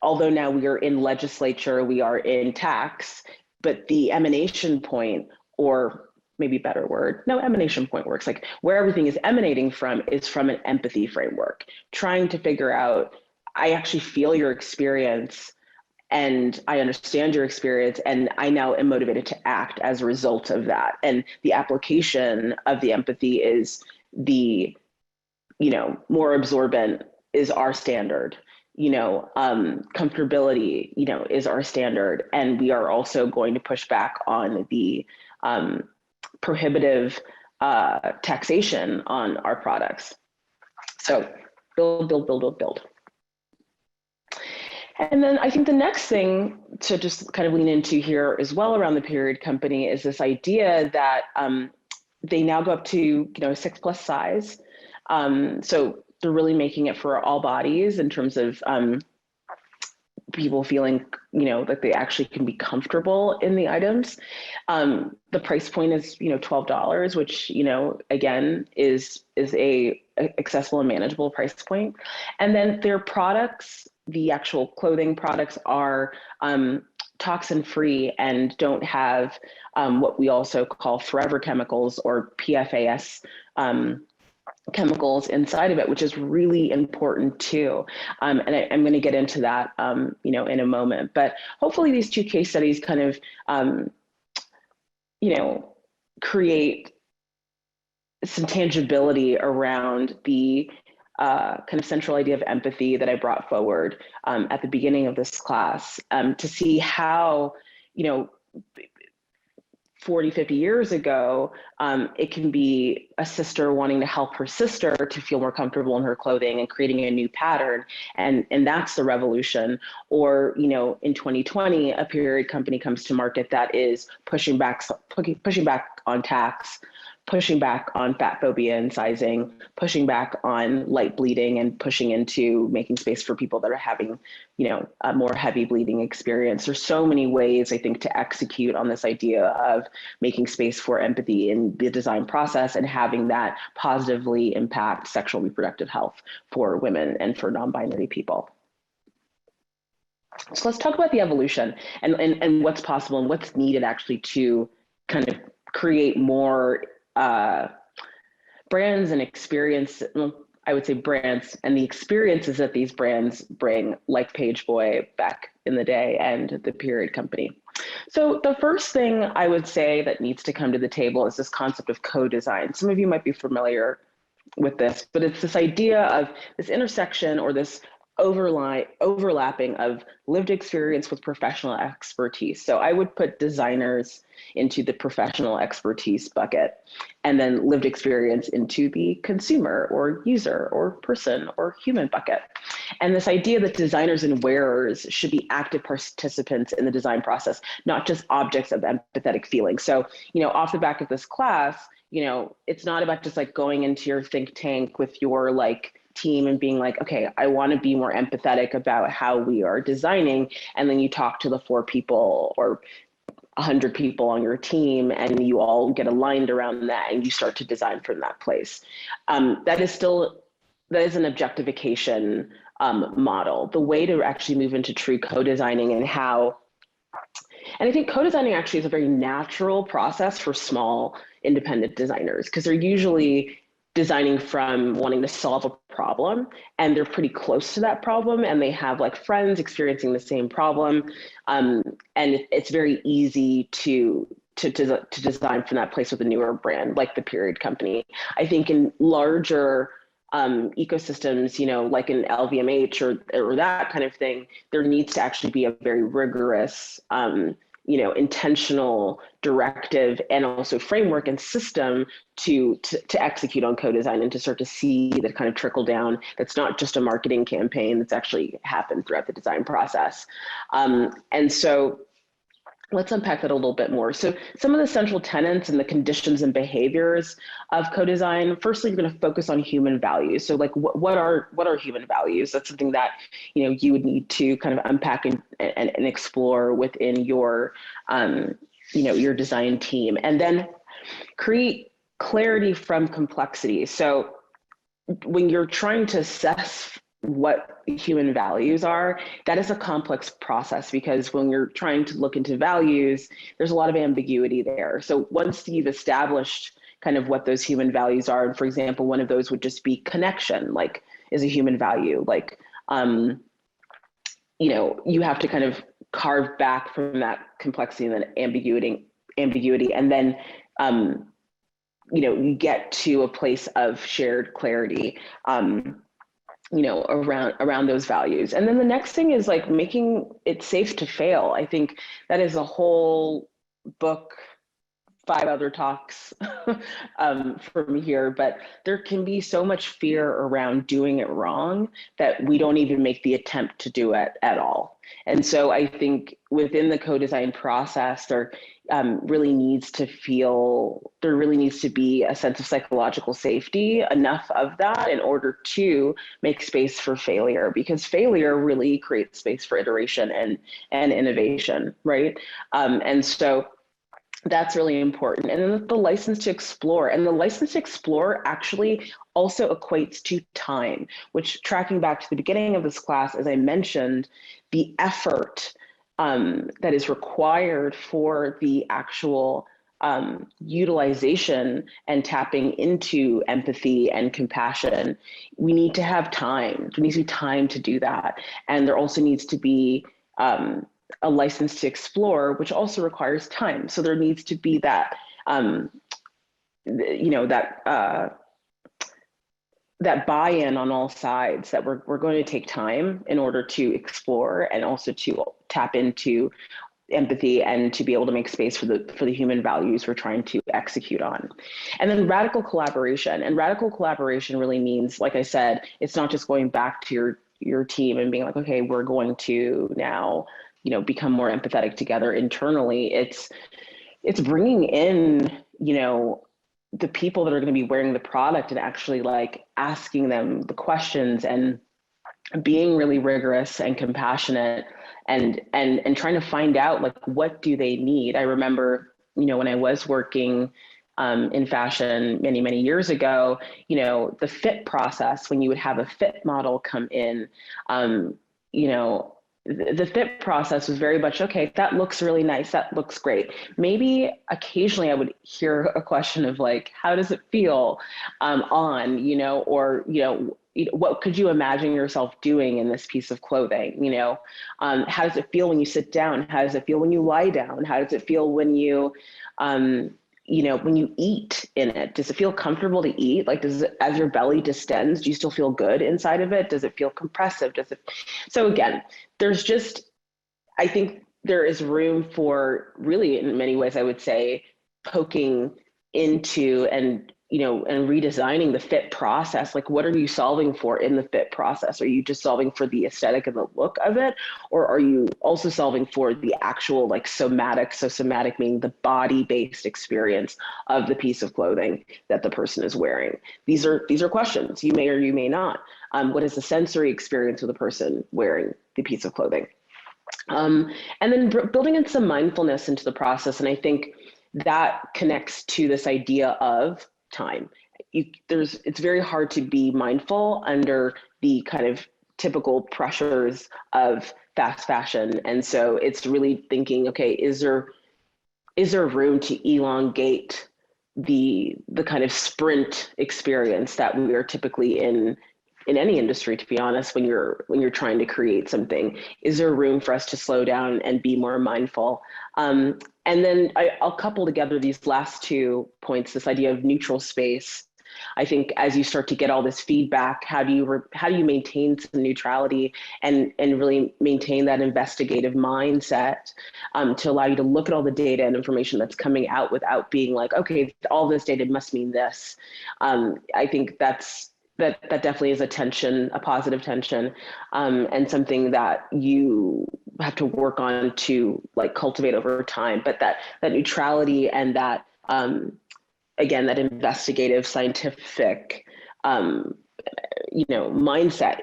although now we are in legislature, we are in tax, but the emanation point, or maybe better word, no, emanation point works, like where everything is emanating from is from an empathy framework, trying to figure out, I actually feel your experience and I understand your experience, and I now am motivated to act as a result of that. And the application of the empathy is the, more absorbent is our standard, comfortability, is our standard. And we are also going to push back on the prohibitive taxation on our products. So build, build, build, build, build. And then I think the next thing to just kind of lean into here as well around the period company is this idea that they now go up to 6+ size. So they're really making it for all bodies in terms of people feeling that they actually can be comfortable in the items. The price point is $12, which again is a accessible and manageable price point. And then their products, the actual clothing products, are toxin free and don't have what we also call forever chemicals, or PFAS chemicals inside of it, which is really important too. And I'm going to get into that, in a moment. But hopefully these two case studies kind of, create some tangibility around the kind of central idea of empathy that I brought forward at the beginning of this class, to see how, 40, 50 years ago, it can be a sister wanting to help her sister to feel more comfortable in her clothing and creating a new pattern. And that's the revolution. Or, in 2020, a period company comes to market that is pushing back on tax, pushing back on fat phobia and sizing, pushing back on light bleeding, and pushing into making space for people that are having, a more heavy bleeding experience. There's so many ways, I think, to execute on this idea of making space for empathy in the design process and having that positively impact sexual reproductive health for women and for non-binary people. So let's talk about the evolution and what's possible and what's needed actually to kind of create more brands and experience. Well, I would say brands and the experiences that these brands bring, like Pageboy back in the day and the period company. So the first thing I would say that needs to come to the table is this concept of co-design. Some of you might be familiar with this, but it's this idea of this intersection, or this overlapping of lived experience with professional expertise. So I would put designers into the professional expertise bucket, and then lived experience into the consumer or user or person or human bucket. And this idea that designers and wearers should be active participants in the design process, not just objects of empathetic feeling. So, off the back of this class, it's not about just like going into your think tank with your like team and being like, okay, I want to be more empathetic about how we are designing. And then you talk to the 4 people or 100 people on your team and you all get aligned around that and you start to design from that place. That is an objectification model. The way to actually move into true co-designing and I think co-designing actually is a very natural process for small independent designers because they're usually designing from wanting to solve a problem and they're pretty close to that problem and they have like friends experiencing the same problem. And it's very easy to design from that place with a newer brand like the Period Company. I think in larger ecosystems, like in LVMH or that kind of thing, there needs to actually be a very rigorous intentional directive and also framework and system to execute on co-design and to start to see that kind of trickle down. That's not just a marketing campaign that's actually happened throughout the design process. And so let's unpack that a little bit more. So some of the central tenets and the conditions and behaviors of co-design, firstly, you're going to focus on human values. So like what are human values? That's something that, you would need to kind of unpack and explore within your, your design team. And then create clarity from complexity. So when you're trying to assess what human values are, that is a complex process because when you're trying to look into values, there's a lot of ambiguity there. So once you've established kind of what those human values are, and for example, one of those would just be connection, like is a human value, like, you have to kind of carve back from that complexity and then ambiguity, and then, you get to a place of shared clarity, around those values. And then the next thing is like making it safe to fail. I think that is a whole book, 5 other talks from here, but there can be so much fear around doing it wrong that we don't even make the attempt to do it at all. And so I think within the co-design process, there really needs to be a sense of psychological safety, enough of that in order to make space for failure, because failure really creates space for iteration and innovation, right? And so that's really important. And then the license to explore. And the license to explore actually also equates to time, which, tracking back to the beginning of this class, as I mentioned, the effort that is required for the actual utilization and tapping into empathy and compassion, we need to have time. There needs to be time to do that. And there also needs to be a license to explore, which also requires time. So there needs to be that, that buy-in on all sides, that we're going to take time in order to explore and also to tap into empathy and to be able to make space for the human values we're trying to execute on. And then radical collaboration. And radical collaboration really means, like I said, it's not just going back to your team and being like, okay, we're going to now, become more empathetic together internally. It's bringing in, the people that are going to be wearing the product and actually like asking them the questions and being really rigorous and compassionate and trying to find out like, what do they need? I remember, when I was working in fashion many years ago, the fit process, when you would have a fit model come in, the fit process was very much, okay, that looks really nice. That looks great. Maybe occasionally I would hear a question of like, how does it feel what could you imagine yourself doing in this piece of clothing? How does it feel when you sit down? How does it feel when you lie down? How does it feel when you, when you eat in it, does it feel comfortable to eat? Like, does it, as your belly distends, do you still feel good inside of it? Does it feel compressive? So again, there's just, I think there is room for, really, in many ways, I would say, poking into and redesigning the fit process. Like, what are you solving for in the fit process? Are you just solving for the aesthetic and the look of it? Or are you also solving for the actual like somatic? So somatic meaning the body-based experience of the piece of clothing that the person is wearing. These are questions you may or you may not. What is the sensory experience of the person wearing the piece of clothing? And then building in some mindfulness into the process. And I think that connects to this idea of time. It's very hard to be mindful under the kind of typical pressures of fast fashion. And so it's really thinking, okay, is there room to elongate the kind of sprint experience that we are typically in any industry, to be honest, when you're trying to create something? Is there room for us to slow down and be more mindful? And then I'll couple together these last 2 points, this idea of neutral space. I think as you start to get all this feedback, how do you maintain some neutrality and really maintain that investigative mindset to allow you to look at all the data and information that's coming out without being like, okay, all this data must mean this. I think that definitely is a positive tension, and something that you have to work on to like cultivate over time. But that neutrality and that, again, that investigative scientific, mindset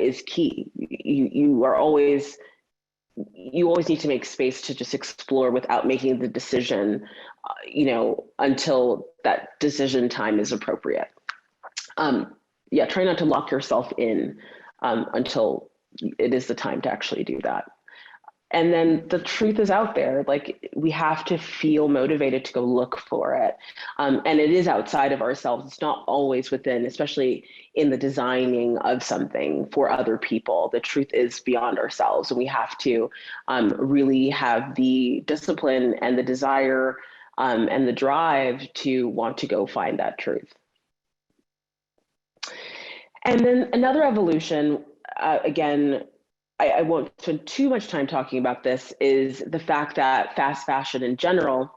is key. You always need to make space to just explore without making the decision, until that decision time is appropriate. Try not to lock yourself in until it is the time to actually do that. And then the truth is out there. Like, we have to feel motivated to go look for it. And it is outside of ourselves. It's not always within, especially in the designing of something for other people. The truth is beyond ourselves. And we have to really have the discipline and the desire and the drive to want to go find that truth. And then another evolution, again, I won't spend too much time talking about this, is the fact that fast fashion in general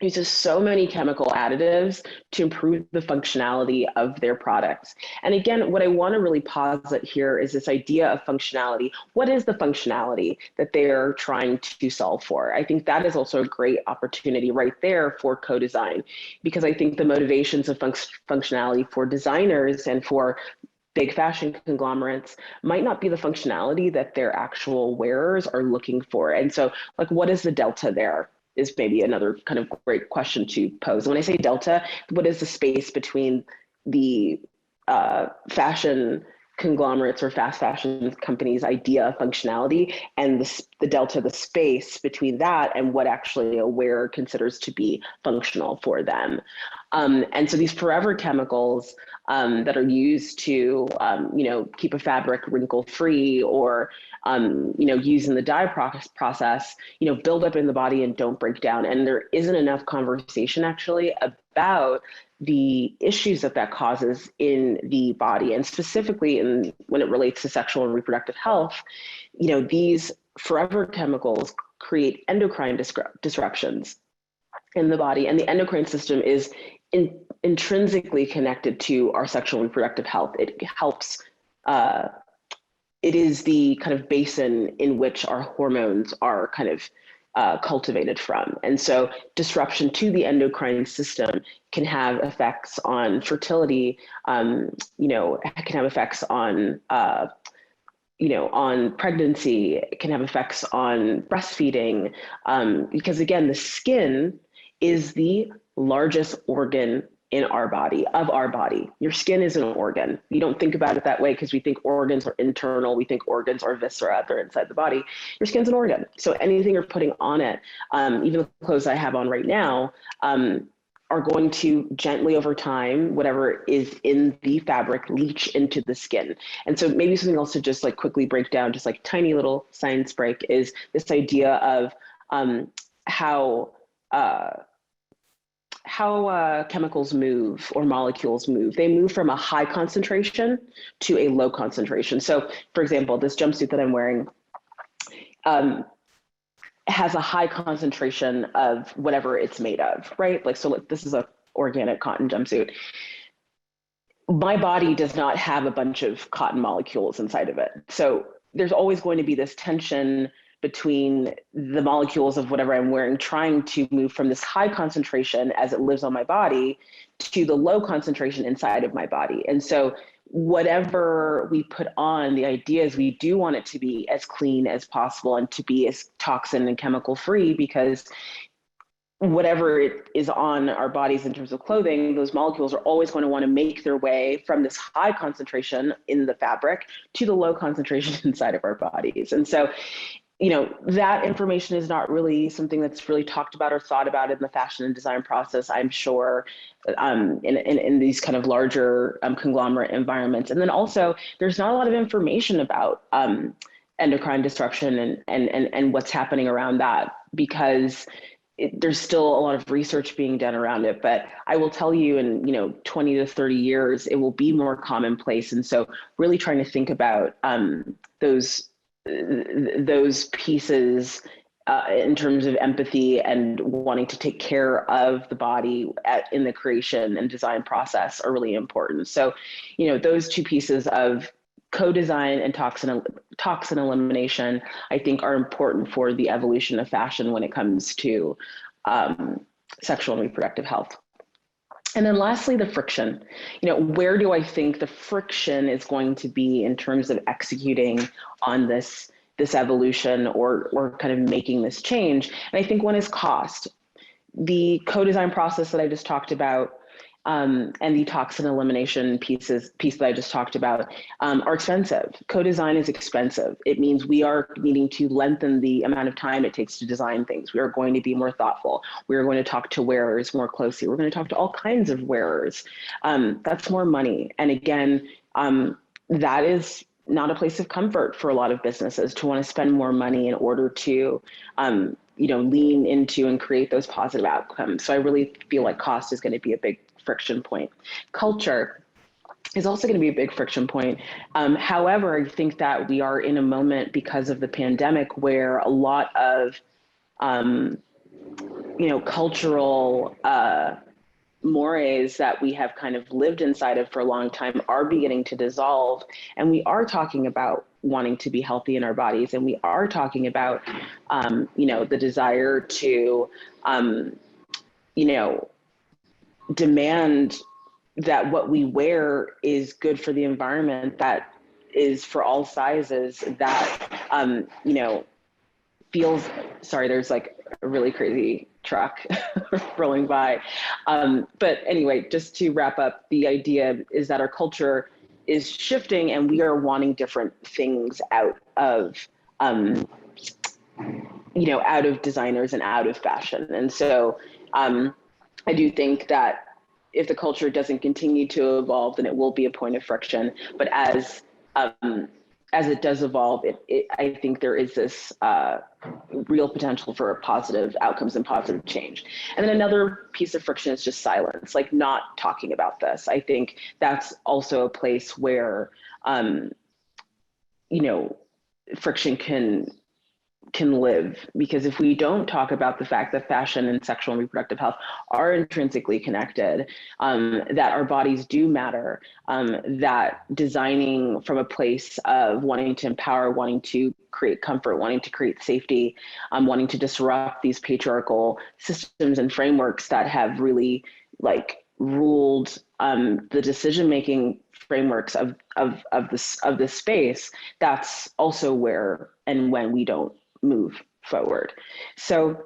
uses so many chemical additives to improve the functionality of their products. And again, what I want to really posit here is this idea of functionality. What is the functionality that they're trying to solve for? I think that is also a great opportunity right there for co-design, because I think the motivations of functionality for designers and for big fashion conglomerates might not be the functionality that their actual wearers are looking for. And so, like, what is the delta there is maybe another kind of great question to pose. And when I say delta, what is the space between the fashion conglomerates or fast fashion companies' idea of functionality and the delta, the space between that and what actually a wearer considers to be functional for them? And so these forever chemicals that are used to, keep a fabric wrinkle-free, or, used in the dye process, build up in the body and don't break down. And there isn't enough conversation actually about the issues that causes in the body, and specifically when it relates to sexual and reproductive health. These forever chemicals create endocrine disruptions in the body, and the endocrine system is intrinsically connected to our sexual and reproductive health. It helps, it is the kind of basin in which our hormones are kind of cultivated from. And so disruption to the endocrine system can have effects on fertility, can have effects on, on pregnancy. It can have effects on breastfeeding, because again, the skin is the largest organ in our body, of our body. Your skin is an organ. You don't think about it that way because we think organs are internal. We think organs are viscera, they're inside the body. Your skin's an organ. So anything you're putting on it, even the clothes I have on right now, are going to gently over time, whatever is in the fabric, leach into the skin. And so maybe something else to just like quickly break down, just like tiny little science break, is this idea of how chemicals move or molecules move. They move from a high concentration to a low concentration. So, for example, this jumpsuit that I'm wearing has a high concentration of whatever it's made of, right? Like, so this is a organic cotton jumpsuit. My body does not have a bunch of cotton molecules inside of it. So there's always going to be this tension between the molecules of whatever I'm wearing, trying to move from this high concentration as it lives on my body to the low concentration inside of my body. And so whatever we put on, the idea is we do want it to be as clean as possible and to be as toxin and chemical free, because whatever it is on our bodies in terms of clothing, those molecules are always going to want to make their way from this high concentration in the fabric to the low concentration inside of our bodies. And so, that information is not really something that's really talked about or thought about in the fashion and design process, I'm sure, in these kind of larger conglomerate environments. And then also, there's not a lot of information about endocrine disruption and what's happening around that, because there's still a lot of research being done around it. But I will tell you, in 20 to 30 years, it will be more commonplace. And so really trying to think about those pieces in terms of empathy and wanting to take care of the body in the creation and design process are really important. So, those two pieces of co-design and toxin elimination, I think, are important for the evolution of fashion when it comes to sexual and reproductive health. And then lastly, the friction. Where do I think the friction is going to be in terms of executing on this evolution or kind of making this change? And I think one is cost. The co-design process that I just talked about and the toxin elimination piece that I just talked about are expensive. Co-design is expensive. It means we are needing to lengthen the amount of time it takes to design things. We are going to be more thoughtful. We are going to talk to wearers more closely. We're going to talk to all kinds of wearers. That's more money. And again, that is not a place of comfort for a lot of businesses to want to spend more money in order to lean into and create those positive outcomes. So I really feel like cost is going to be a big friction point. Culture is also going to be a big friction point. However, I think that we are in a moment because of the pandemic where a lot of, cultural mores that we have kind of lived inside of for a long time are beginning to dissolve. And we are talking about wanting to be healthy in our bodies. And we are talking about, the desire to, demand that what we wear is good for the environment, that is for all sizes, that, feels, sorry, there's like a really crazy truck rolling by. But anyway, just to wrap up, the idea is that our culture is shifting and we are wanting different things out of, out of designers and out of fashion. And so, I do think that if the culture doesn't continue to evolve, then it will be a point of friction. But as it does evolve, I think there is this real potential for positive outcomes and positive change. And then another piece of friction is just silence, like not talking about this. I think that's also a place where, friction can live, because if we don't talk about the fact that fashion and sexual and reproductive health are intrinsically connected, that our bodies do matter, that designing from a place of wanting to empower, wanting to create comfort, wanting to create safety, wanting to disrupt these patriarchal systems and frameworks that have really ruled the decision-making frameworks of this space, that's also where and when we don't move forward. So,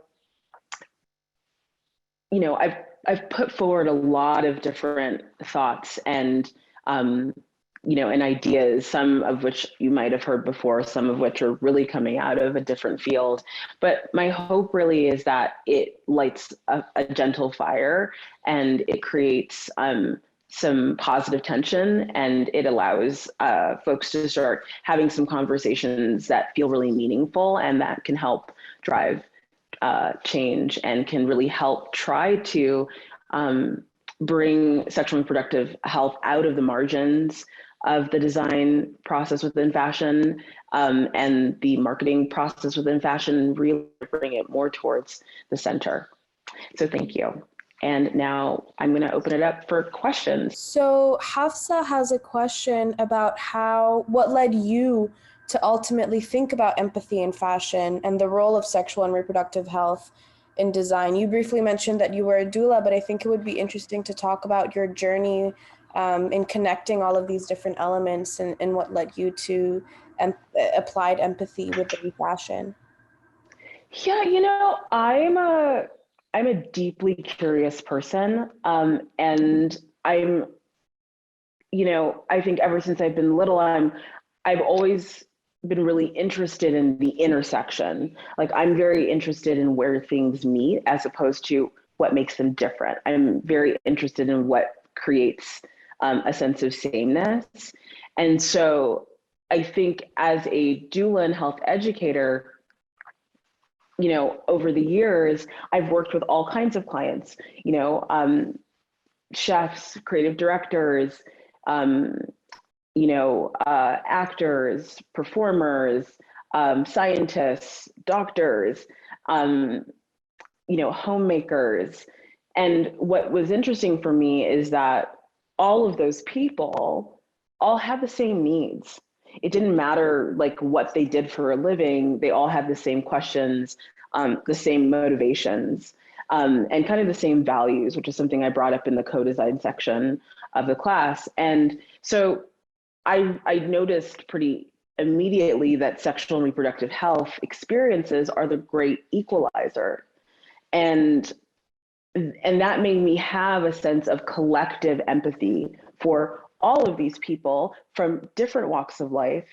I've put forward a lot of different thoughts and, and ideas, some of which you might have heard before, some of which are really coming out of a different field. But my hope really is that it lights a gentle fire and it creates some positive tension, and it allows folks to start having some conversations that feel really meaningful and that can help drive change and can really help try to bring sexual and reproductive health out of the margins of the design process within fashion, and the marketing process within fashion, and really bring it more towards the center. So thank you. And now I'm going to open it up for questions. So Hafsa has a question about what led you to ultimately think about empathy in fashion and the role of sexual and reproductive health in design. You briefly mentioned that you were a doula, but I think it would be interesting to talk about your journey in connecting all of these different elements and what led you to applied empathy within fashion. Yeah, I'm a deeply curious person, and I think ever since I've been little, I've always been really interested in the intersection. Like, I'm very interested in where things meet as opposed to what makes them different. I'm very interested in what creates a sense of sameness. And so I think as a doula and health educator, over the years, I've worked with all kinds of clients, chefs, creative directors, actors, performers, scientists, doctors, homemakers. And what was interesting for me is that all of those people all have the same needs. It didn't matter like what they did for a living, they all had the same questions, the same motivations, and kind of the same values, which is something I brought up in the co-design section of the class. And so I noticed pretty immediately that sexual and reproductive health experiences are the great equalizer. And that made me have a sense of collective empathy for all of these people from different walks of life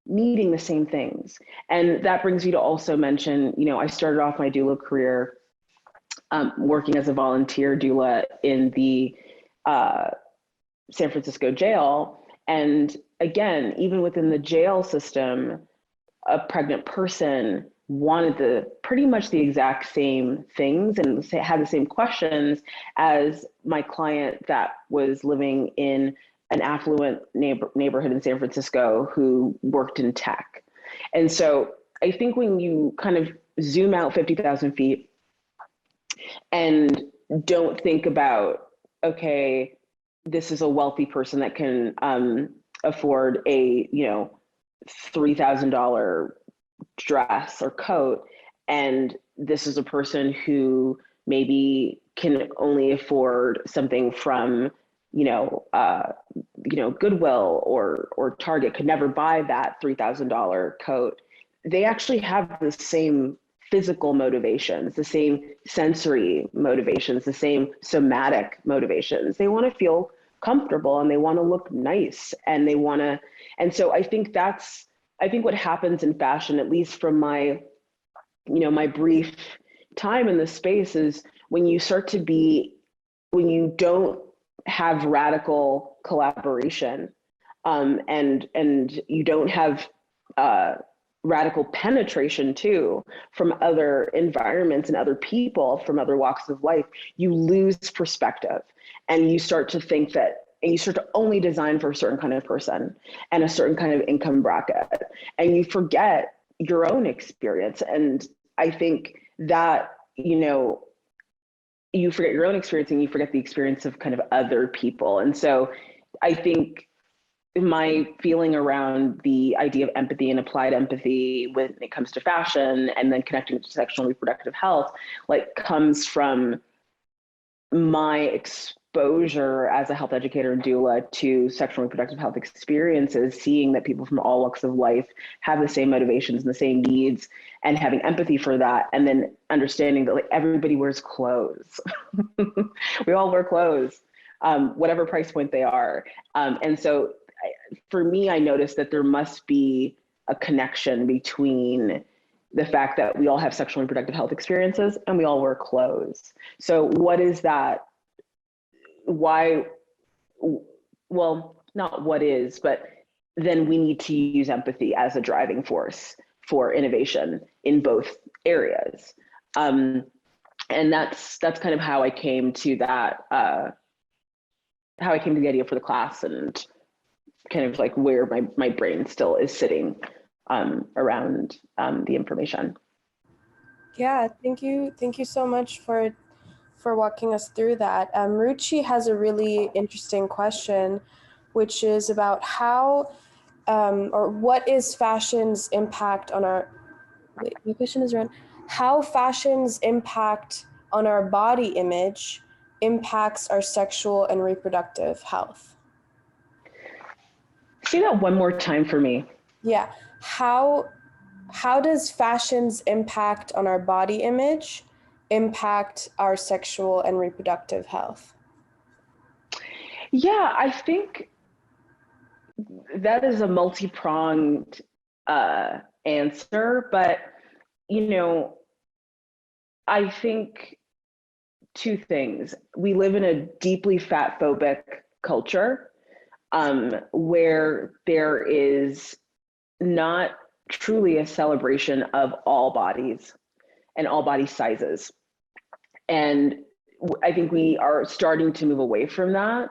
needing the same things. And that brings me to also mention, I started off my doula career working as a volunteer doula in the San Francisco jail. And again, even within the jail system, a pregnant person wanted pretty much the exact same things and had the same questions as my client that was living in an affluent neighborhood in San Francisco who worked in tech. And so I think when you kind of zoom out 50,000 feet and don't think about, okay, this is a wealthy person that can afford a $3,000 dress or coat, and this is a person who maybe can only afford something from Goodwill or Target, could never buy that $3,000 coat. They actually have the same physical motivations, the same sensory motivations, the same somatic motivations. They want to feel comfortable and they want to look nice and so I think what happens in fashion, at least from my brief time in this space, is when you don't have radical collaboration, and you don't have radical penetration too from other environments and other people from other walks of life, you lose perspective and you start to think and you start to only design for a certain kind of person and a certain kind of income bracket, and you forget your own experience. And I think that, you forget your own experience and you forget the experience of kind of other people. And so I think my feeling around the idea of empathy and applied empathy when it comes to fashion and then connecting to sexual and reproductive health, comes from my exposure as a health educator and doula to sexual and reproductive health experiences, seeing that people from all walks of life have the same motivations and the same needs, and having empathy for that, and then understanding that everybody wears clothes. We all wear clothes, whatever price point they are. And so for me, I noticed that there must be a connection between the fact that we all have sexual and reproductive health experiences and we all wear clothes. So what is that? Why? Well, not what is, but then we need to use empathy as a driving force for innovation in both areas. And that's kind of how I came to that, how I came to the idea for the class, and kind of like where my brain still is sitting around the information. Yeah, thank you. Thank you so much for walking us through that. Ruchi has a really interesting question, which is about how or what is fashion's impact on our, wait, my question is around how fashion's impact on our body image impacts our sexual and reproductive health. Say that one more time for me. Yeah. How does fashion's impact on our body image impact our sexual and reproductive health? Yeah, I think that is a multi-pronged answer, but I think two things. We live in a deeply fat phobic culture, where there is not truly a celebration of all bodies and all body sizes. And I think we are starting to move away from that.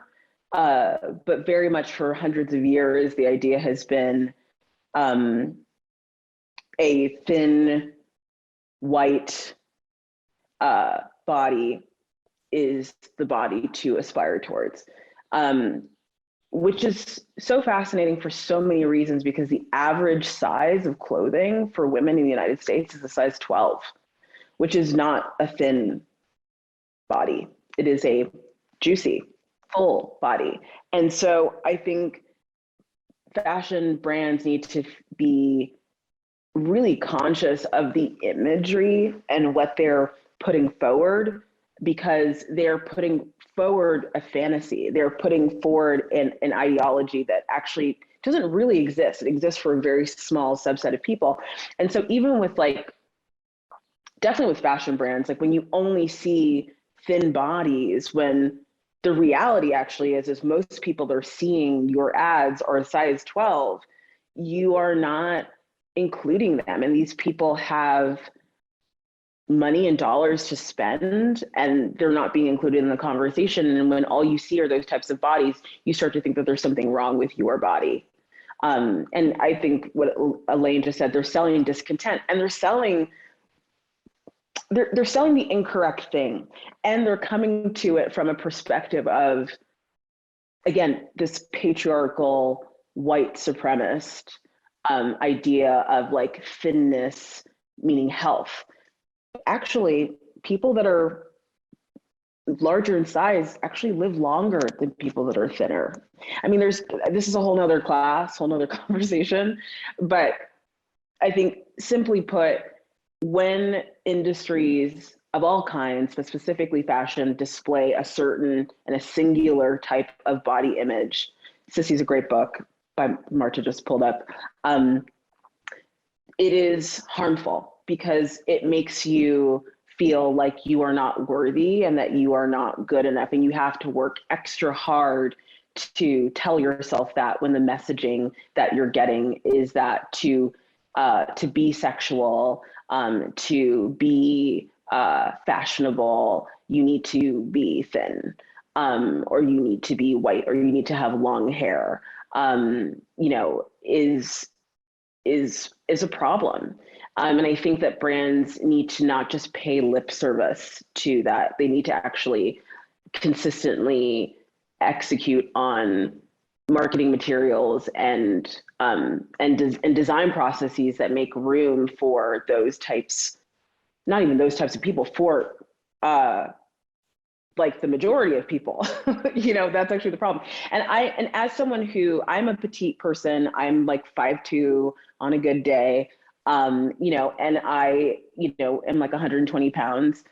But very much for hundreds of years, the idea has been a thin, white body is the body to aspire towards, which is so fascinating for so many reasons, because the average size of clothing for women in the United States is a size 12, which is not a thin body. It is a juicy, full body. And so I think fashion brands need to be really conscious of the imagery and what they're putting forward, because they're putting forward a fantasy. They're putting forward an ideology that actually doesn't really exist. It exists for a very small subset of people. And so even with definitely with fashion brands, when you only see thin bodies, when the reality actually is most people that are seeing your ads are a size 12, you are not including them. And these people have money and dollars to spend, and they're not being included in the conversation. And when all you see are those types of bodies, you start to think that there's something wrong with your body. And I think what Elaine just said, they're selling discontent, and they're selling the incorrect thing, and they're coming to it from a perspective of, again, this patriarchal white supremacist idea of thinness meaning health. Actually, people that are larger in size actually live longer than people that are thinner. I mean, this is a whole nother class, whole nother conversation, but I think simply put, when industries of all kinds, but specifically fashion, display a certain and a singular type of body image, Sissy's a great book by Marta just pulled up, it is harmful because it makes you feel like you are not worthy and that you are not good enough, and you have to work extra hard to tell yourself that, when the messaging that you're getting is that to be sexual, to be fashionable, you need to be thin, or you need to be white, or you need to have long hair, is a problem. And I think that brands need to not just pay lip service to that. They need to actually consistently execute on marketing materials and design processes that make room for those types, not even those types of people, for the majority of people. That's actually the problem. And as someone who, I'm a petite person, I'm 5'2" on a good day, and I, am 120 pounds.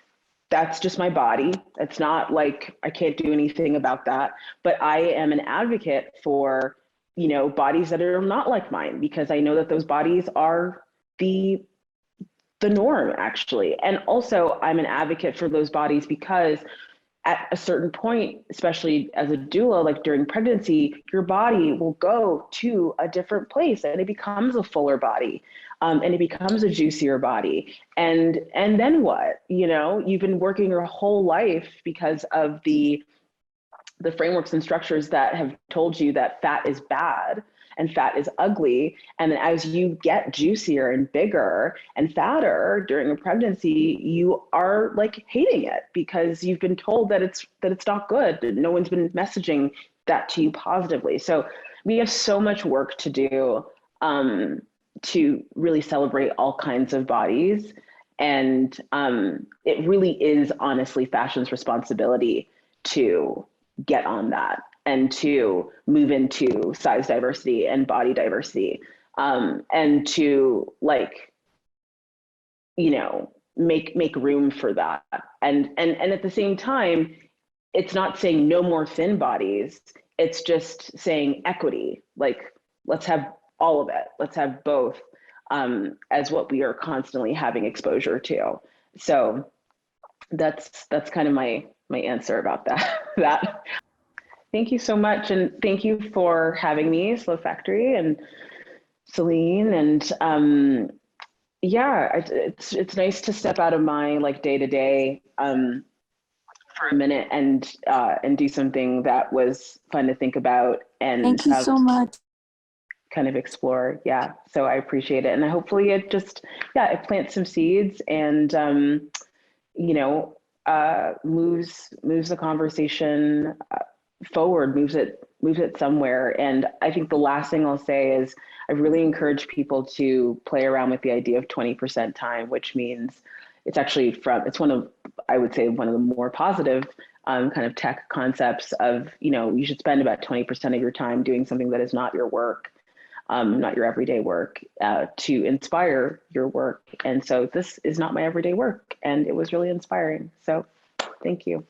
That's just my body. It's not I can't do anything about that, but I am an advocate for, bodies that are not like mine, because I know that those bodies are the norm, actually. And also I'm an advocate for those bodies because at a certain point, especially as a doula, during pregnancy, your body will go to a different place and it becomes a fuller body. and it becomes a juicier body. And then what? You know, you've been working your whole life because of the frameworks and structures that have told you that fat is bad and fat is ugly. And then as you get juicier and bigger and fatter during a pregnancy, you are like hating it because you've been told that it's not good. No one's been messaging that to you positively. So we have so much work to do to really celebrate all kinds of bodies. And it really is honestly fashion's responsibility to get on that and to move into size diversity and body diversity, and to like, you know, make room for that. And at the same time, it's not saying no more thin bodies. It's just saying equity. Like, let's have all of it. Let's have both, as what we are constantly having exposure to. So that's kind of my answer about that. Thank you so much. And thank you for having me, Slow Factory and Celine. And yeah, it's nice to step out of my like day to day for a minute and do something that was fun to think about and thank you so much. Kind of explore. Yeah. So I appreciate it. And hopefully it just, it plants some seeds and, you know, moves the conversation forward, moves it somewhere. And I think the last thing I'll say is I really encourage people to play around with the idea of 20% time, which means it's actually it's one of, I would say, one of the more positive kind of tech concepts of, you know, you should spend about 20% of your time doing something that is not your work, not your everyday work, to inspire your work. And so this is not my everyday work, and it was really inspiring. So thank you.